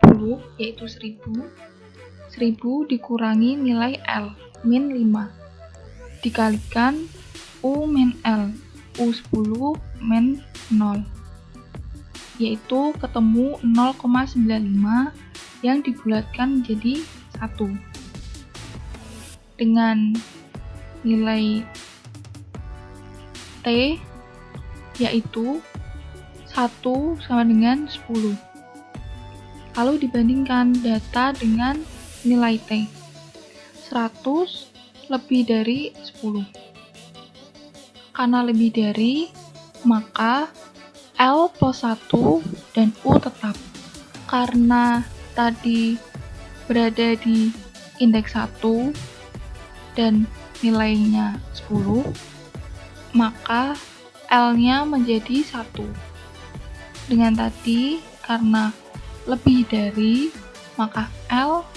[SPEAKER 3] 10 yaitu 1000 dikurangi nilai L min 5 dikalikan U min L U10 min 0 yaitu ketemu 0,95 yang dibulatkan menjadi 1 dengan nilai T yaitu 1 sama dengan 10. Lalu dibandingkan data dengan nilai T 100 lebih dari 10. Karena lebih dari, maka L plus 1 dan U tetap. Karena tadi berada di indeks 1 dan nilainya 10, maka L-nya menjadi 1. Dengan tadi, karena lebih dari, maka L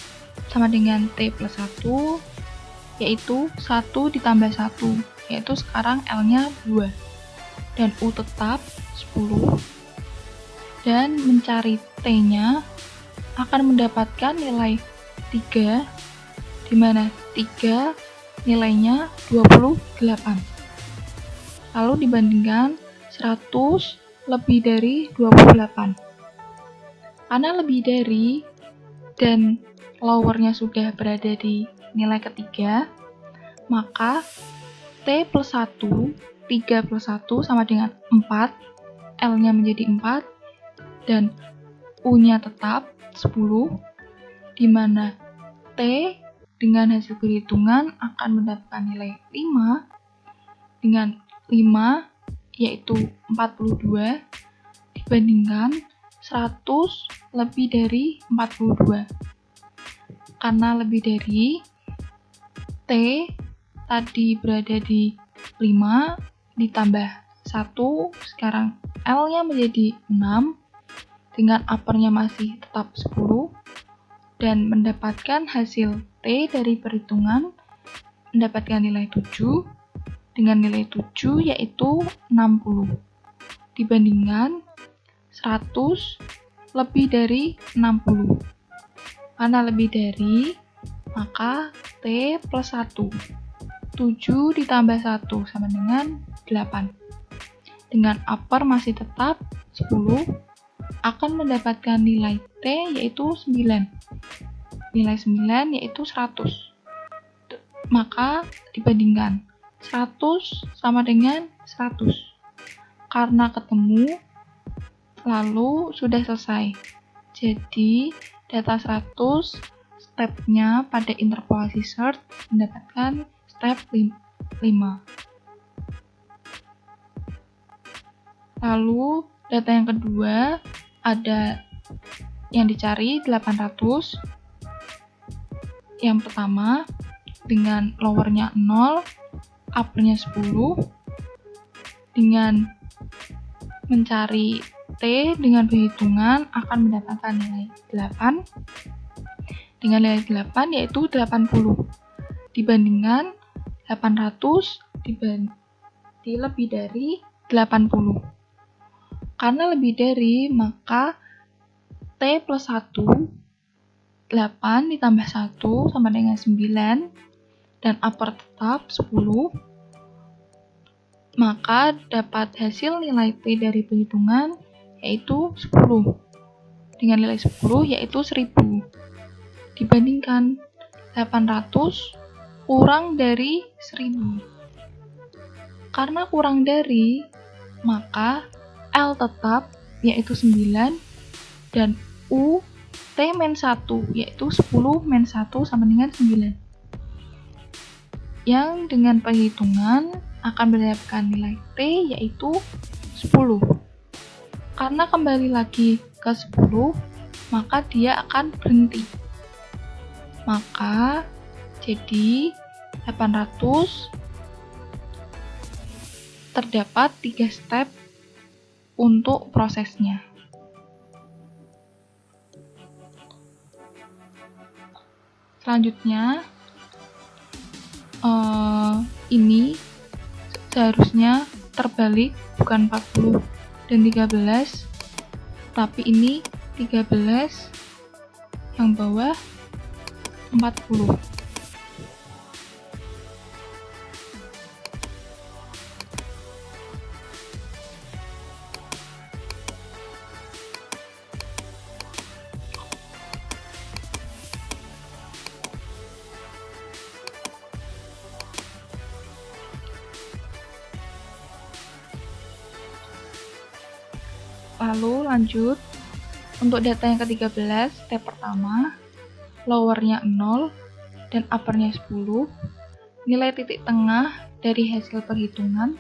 [SPEAKER 3] sama dengan T plus 1, yaitu 1 ditambah 1. Yaitu sekarang L-nya 2 dan U tetap 10 dan mencari T-nya akan mendapatkan nilai 3 di mana 3 nilainya 28. Lalu dibandingkan 100 lebih dari 28. Karena lebih dari dan lowernya sudah berada di nilai ketiga, maka T plus 1, 3 plus 1 sama dengan 4, L-nya menjadi 4, dan U-nya tetap 10, di mana T dengan hasil perhitungan akan mendapatkan nilai 5, dengan 5, yaitu 42, dibandingkan 100 lebih dari 42. Karena lebih dari, T tadi berada di 5 ditambah 1, sekarang L-nya menjadi 6 dengan uppernya masih tetap 10 dan mendapatkan hasil T dari perhitungan mendapatkan nilai 7 dengan nilai 7 yaitu 60 dibandingkan 100 lebih dari 60. Karena lebih dari, maka T plus 1 7 ditambah 1 sama dengan 8. Dengan upper masih tetap 10, akan mendapatkan nilai T yaitu 9. Nilai 9 yaitu 100. Maka dibandingkan 100 sama dengan 100. Karena ketemu, lalu sudah selesai. Jadi, data 100 stepnya pada interpolasi search mendapatkan step 5. Lalu Data yang kedua ada yang dicari 800. Yang pertama dengan lowernya 0, uppernya 10. Dengan mencari T dengan perhitungan akan mendapatkan nilai 8. Dengan nilai 8 yaitu 80. Dibandingkan 800 lebih dari 80. Karena lebih dari, maka T plus 1, 8 ditambah 1 sama dengan 9, dan upper tetap 10, maka dapat hasil nilai T dari perhitungan yaitu 10. Dengan nilai 10 yaitu 1000. Dibandingkan 800 kurang dari 1000. Karena kurang dari, maka L tetap yaitu 9 dan U T-1 yaitu 10 - 1 sama dengan 9. Yang dengan perhitungan akan mendapatkan nilai T yaitu 10. Karena kembali lagi ke 10, maka dia akan berhenti. Maka jadi 800 terdapat 3 step untuk prosesnya. Selanjutnya, ini seharusnya terbalik, bukan 40 dan 13, tapi ini 13 yang bawah 40. Lalu lanjut, untuk data yang ke-13, step pertama, lowernya 0 dan uppernya 10, nilai titik tengah dari hasil perhitungan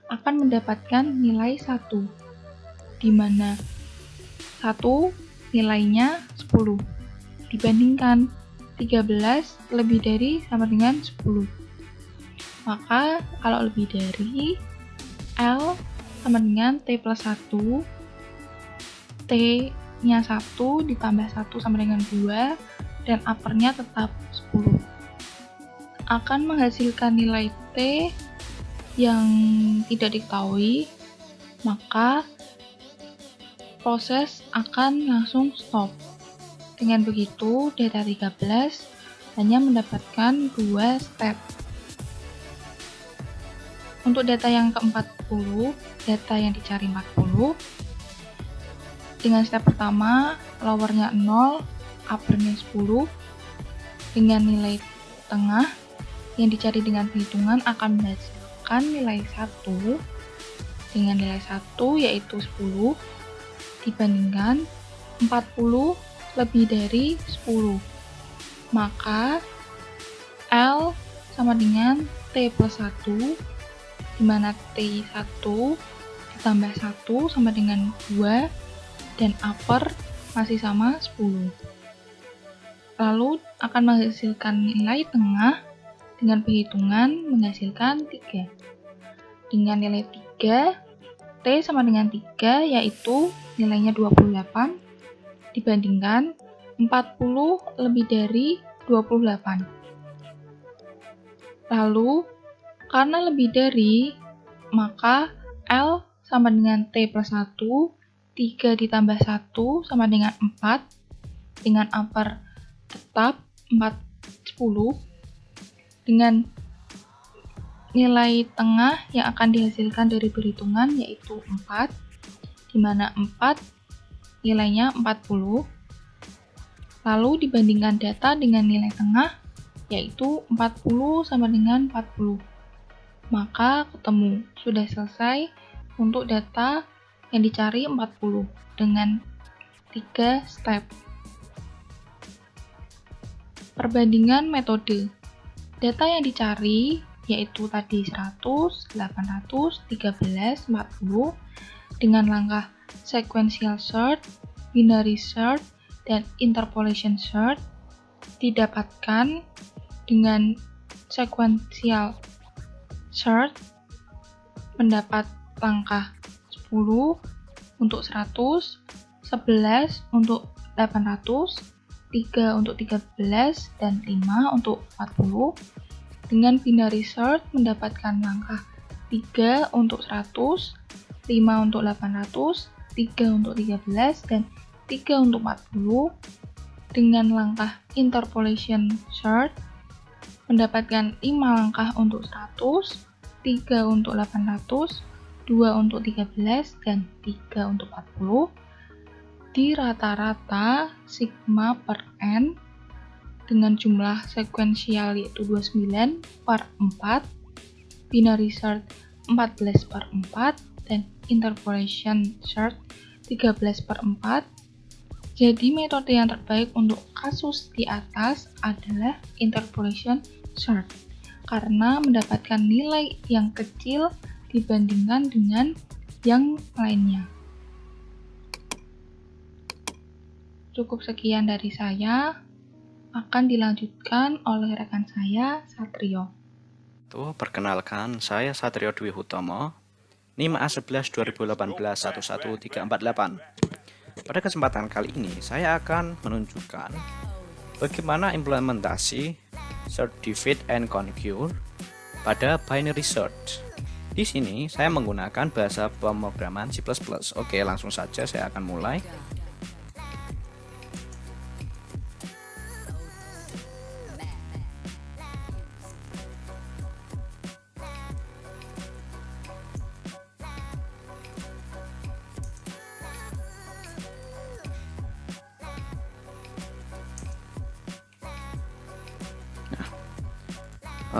[SPEAKER 3] akan mendapatkan nilai 1, di mana 1 nilainya 10, dibandingkan 13 lebih dari sama dengan 10. Maka kalau lebih dari, L sama dengan T plus 1, T-nya 1 ditambah 1 sama dengan 2, dan uppernya tetap 10. Akan menghasilkan nilai T yang tidak diketahui, maka proses akan langsung stop. Dengan begitu, data 13 hanya mendapatkan 2 step. Untuk data yang ke-40, data yang dicari 40, dengan step pertama, lowernya 0, uppernya 10, dengan nilai tengah yang dicari dengan perhitungan akan menghasilkan nilai 1, dengan nilai 1 yaitu 10, dibandingkan 40 lebih dari 10. Maka L sama dengan T plus 1, di mana T1 ditambah 1 sama dengan 2, dan upper masih sama 10. Lalu akan menghasilkan nilai tengah dengan perhitungan menghasilkan 3. Dengan nilai 3, T sama dengan 3 yaitu nilainya 28, dibandingkan 40 lebih dari 28. Lalu karena lebih dari, maka L sama dengan T plus 1, 3 ditambah 1 sama dengan 4, dengan upper tetap 10, dengan nilai tengah yang akan dihasilkan dari perhitungan yaitu 4, di mana 4 nilainya 40, lalu dibandingkan data dengan nilai tengah yaitu 40 sama dengan 40, maka ketemu. Sudah selesai untuk data yang dicari 40 dengan 3 step. Perbandingan metode. Data yang dicari yaitu tadi 100, 800, 13, 40, dengan langkah sequential search, binary search, dan interpolation search didapatkan dengan sequential search mendapat langkah 10 untuk 100, 11 untuk 800, 3 untuk 13, dan 5 untuk 40. Dengan binary search mendapatkan langkah 3 untuk 100, 5 untuk 800, 3 untuk 13, dan 3 untuk 40. Dengan langkah interpolation search mendapatkan 5 langkah untuk 100, 3 untuk 800, 2 untuk 13, dan 3 untuk 40. Di rata-rata sigma per n dengan jumlah sekuensial yaitu 29 per 4, binary search 14 per 4, dan interpolation search 13 per 4. Jadi metode yang terbaik untuk kasus di atas adalah interpolation search karena mendapatkan nilai yang kecil dibandingkan dengan yang lainnya. Cukup sekian dari saya, akan dilanjutkan oleh rekan saya, Satrio.
[SPEAKER 4] Perkenalkan, saya Satrio Dwi Hutomo, NIM A11 2018 11348. Pada kesempatan kali ini, saya akan menunjukkan bagaimana implementasi search divide and conquer pada binary search. Di sini saya menggunakan bahasa pemrograman C++. Oke, langsung saja saya akan mulai.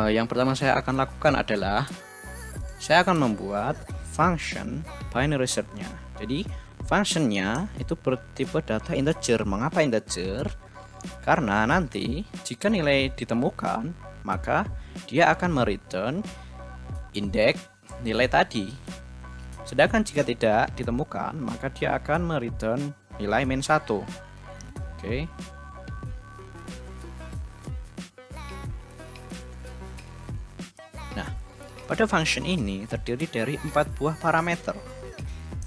[SPEAKER 4] Yang pertama saya akan lakukan adalah saya akan membuat function binary search-nya. Jadi functionnya itu bertipe data integer. Mengapa integer? Karena nanti jika nilai ditemukan, maka dia akan mereturn indeks nilai tadi. Sedangkan jika tidak ditemukan, maka dia akan mereturn nilai -1. Oke. Pada function ini terdiri dari 4 buah parameter.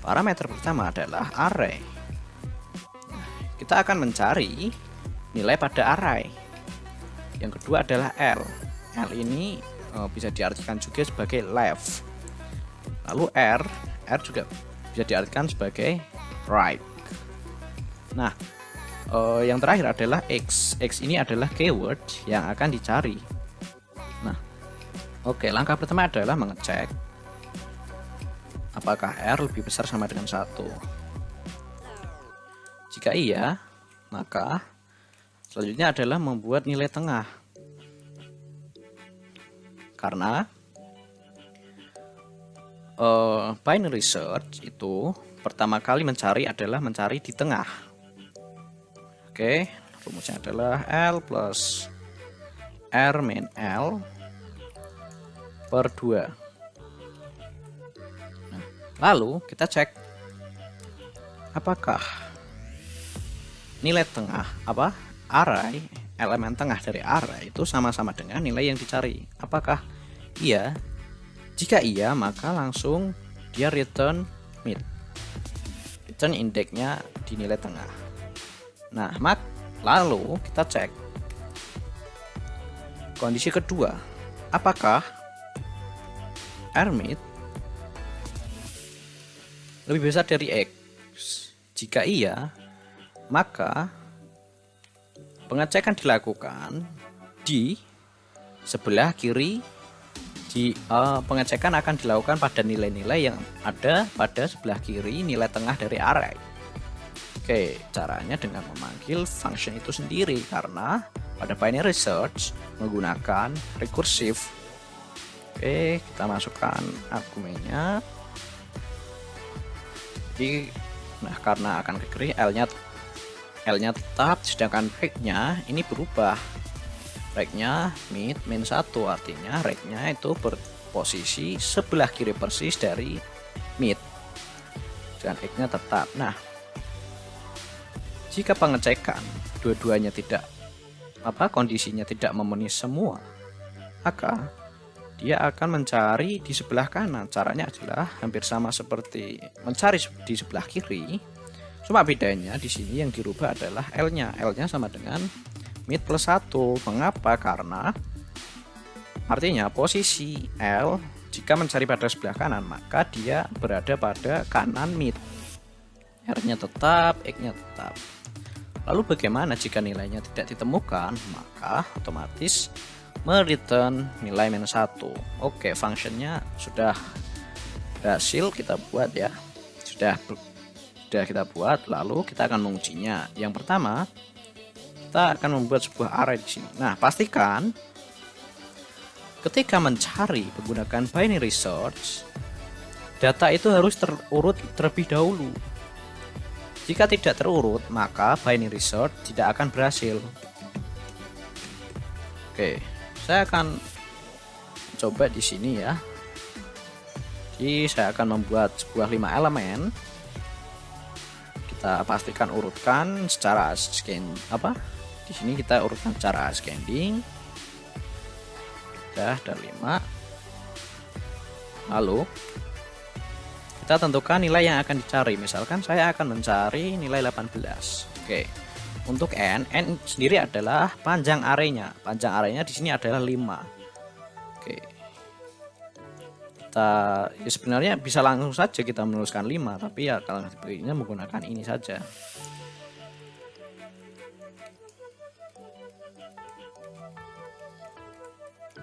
[SPEAKER 4] Parameter pertama adalah array. Kita akan mencari nilai pada array. Yang kedua adalah L. L ini bisa diartikan juga sebagai left. Lalu R juga bisa diartikan sebagai right. Nah, yang terakhir adalah X. X ini adalah keyword yang akan dicari. Oke, langkah pertama adalah mengecek apakah R lebih besar sama dengan 1. Jika iya, maka selanjutnya adalah membuat nilai tengah. Karena binary search itu pertama kali mencari adalah mencari di tengah. Oke, rumusnya adalah L plus R min L per 2. Nah, lalu kita cek apakah nilai tengah array, elemen tengah dari array itu sama-sama dengan nilai yang dicari. Apakah iya? Jika iya, maka langsung dia return mid. Return indeksnya di nilai tengah. Nah, lalu kita cek kondisi kedua. Apakah R-mid lebih besar dari X? Jika iya, maka pengecekan dilakukan di sebelah kiri. Pengecekan akan dilakukan pada nilai-nilai yang ada pada sebelah kiri nilai tengah dari array. Oke, caranya dengan memanggil function itu sendiri, karena pada binary search menggunakan recursive. Oke, kita masukkan argumennya. Jadi, karena akan ke kiri, L-nya tetap, sedangkan reg-nya ini berubah. Reg-nya mid min 1, artinya reg-nya itu berposisi sebelah kiri persis dari mid. dan X-nya tetap. Nah, jika pengecekan dua-duanya kondisinya tidak memenuhi semua, maka dia akan mencari di sebelah kanan. Caranya adalah hampir sama seperti mencari di sebelah kiri. Cuma bedanya di sini yang dirubah adalah L-nya. L-nya sama dengan mid plus 1. Mengapa? Karena artinya posisi L jika mencari pada sebelah kanan, maka dia berada pada kanan mid. R-nya tetap, X-nya tetap. Lalu bagaimana jika nilainya tidak ditemukan? Maka otomatis mereturn nilai -1. Oke, functionnya sudah berhasil kita buat ya. Sudah kita buat, lalu kita akan mengujinya. Yang pertama, kita akan membuat sebuah array di sini. Nah, pastikan ketika mencari menggunakan binary search, data itu harus terurut terlebih dahulu. Jika tidak terurut, maka binary search tidak akan berhasil. Oke, saya akan coba di sini ya. Jadi saya akan membuat sebuah 5 elemen. Kita pastikan urutkan secara di sini kita urutkan secara ascending. Sudah ada 5. Lalu kita tentukan nilai yang akan dicari. Misalkan saya akan mencari nilai 18. Oke. Untuk n sendiri adalah panjang arraynya. Panjang arraynya di sini adalah 5. Oke. Ya sebenarnya bisa langsung saja kita menuliskan 5, tapi ya kalau sebaiknya menggunakan ini saja.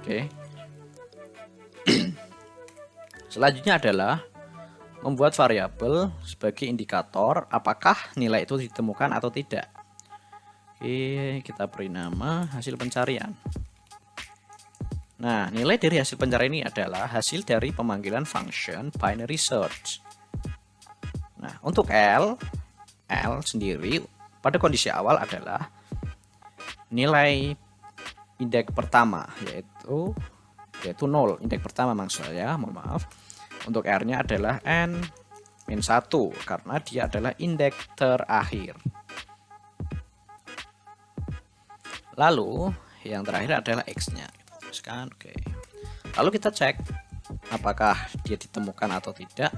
[SPEAKER 4] Oke. Selanjutnya adalah membuat variabel sebagai indikator apakah nilai itu ditemukan atau tidak. Oke, kita beri nama hasil pencarian. Nah, nilai dari hasil pencarian ini adalah hasil dari pemanggilan function binary search. Nah, untuk L sendiri pada kondisi awal adalah nilai indeks pertama yaitu 0, indeks pertama maksud saya, mohon maaf. Untuk R-nya adalah n-1 karena dia adalah indeks terakhir. Lalu yang terakhir adalah X-nya. Oke. Lalu kita cek apakah dia ditemukan atau tidak.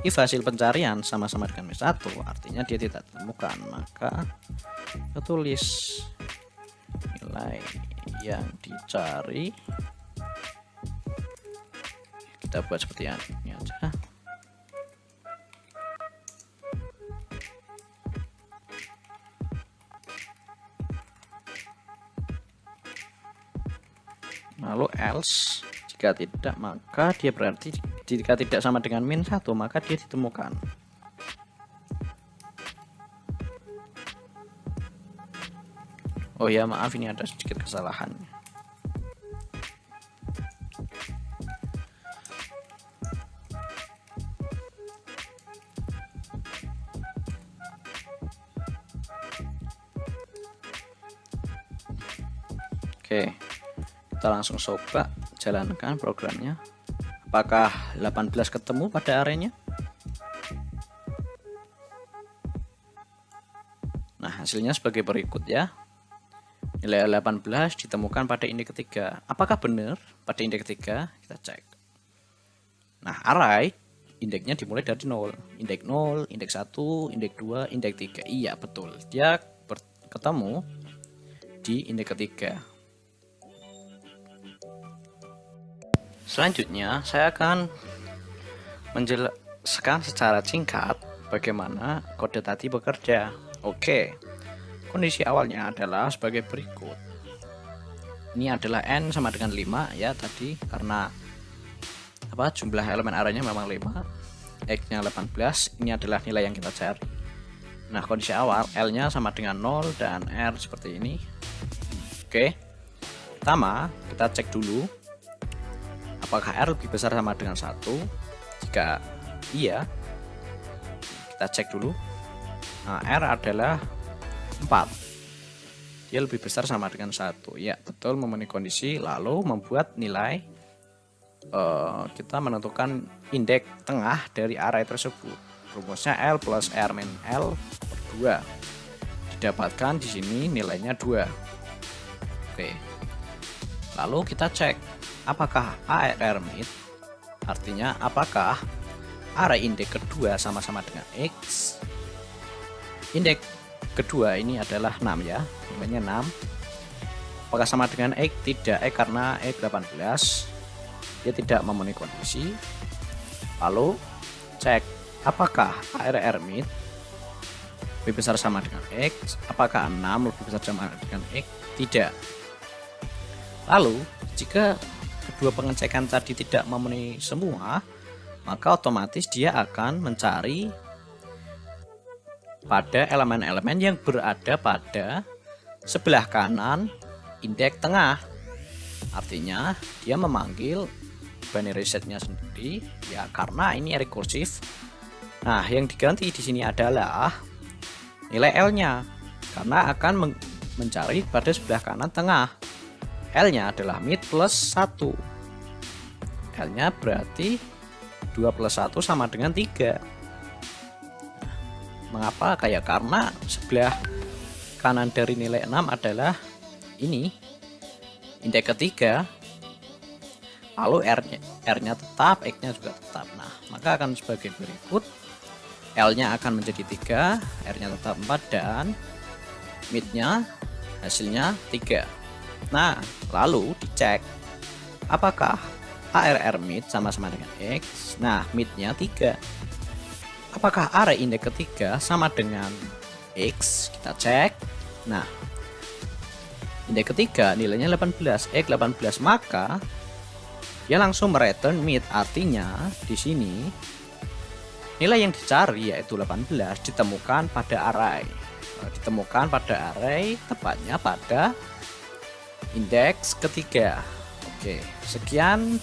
[SPEAKER 4] If hasil pencarian sama-sama dengan -1, artinya dia tidak ditemukan, maka kita tulis nilai yang dicari. Kita buat seperti ini aja. Lalu else, jika tidak maka dia berarti jika tidak sama dengan -1 maka dia ditemukan. Oh ya, maaf, ini ada sedikit kesalahan. Oke. Kita langsung coba jalankan programnya. Apakah 18 ketemu pada arraynya? Nah, hasilnya sebagai berikut ya. Nilai 18 ditemukan pada indeks ketiga. Apakah benar pada indeks ketiga? Kita cek. Nah, array indeksnya dimulai dari 0. Indeks 0, indeks 1, indeks 2, indeks 3. Iya, betul. Dia ketemu di indeks ketiga. Selanjutnya saya akan menjelaskan secara singkat bagaimana kode tadi bekerja. Oke, kondisi awalnya adalah sebagai berikut. Ini adalah n sama dengan 5 ya tadi, karena jumlah elemen arraynya memang 5, x-nya 18, ini adalah nilai yang kita cari. Nah, kondisi awal l-nya sama dengan 0 dan r seperti ini. Oke, pertama kita cek dulu apakah R lebih besar sama dengan 1. Jika iya, kita cek dulu. Nah, R adalah 4. Dia lebih besar sama dengan 1. Ya, betul, memenuhi kondisi. Lalu membuat nilai kita menentukan indeks tengah dari array tersebut. Rumusnya L plus R min L per 2. Didapatkan di sini nilainya 2. Oke. Lalu kita cek apakah ARR mid, artinya apakah array indeks kedua sama-sama dengan X. Indeks kedua ini adalah 6 ya, nilainya 6. Apakah sama dengan X? Tidak, karena X 18 dia tidak memenuhi kondisi. Lalu cek apakah ARR mid lebih besar sama dengan X, apakah 6 lebih besar sama dengan X? Tidak. Lalu jika kedua pengecekan tadi tidak memenuhi semua, maka otomatis dia akan mencari pada elemen-elemen yang berada pada sebelah kanan indeks tengah. Artinya dia memanggil binary setnya sendiri ya, karena ini rekursif. Nah, yang diganti di sini adalah nilai L-nya, karena akan mencari pada sebelah kanan tengah. L-nya adalah mid plus 1. L-nya berarti 2 plus 1 sama dengan 3. Mengapa? Kayak karena sebelah kanan dari nilai 6 adalah ini indeks ketiga, lalu R-nya tetap, X-nya juga tetap. Nah, maka akan sebagai berikut. L-nya akan menjadi 3, R-nya tetap 4, dan mid-nya hasilnya 3. Nah, lalu dicek apakah ARR mid sama-sama dengan X. Nah, mid-nya 3. Apakah array indeks ketiga sama dengan X? Kita cek. Nah, indeks ketiga nilainya 18, X 18, maka dia langsung mereturn mid. Artinya di sini nilai yang dicari yaitu 18 ditemukan pada array. Ditemukan pada array, tepatnya pada indeks ketiga. Oke, sekian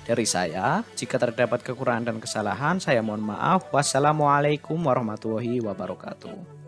[SPEAKER 4] dari saya. Jika terdapat kekurangan dan kesalahan, saya mohon maaf. Wassalamualaikum warahmatullahi wabarakatuh.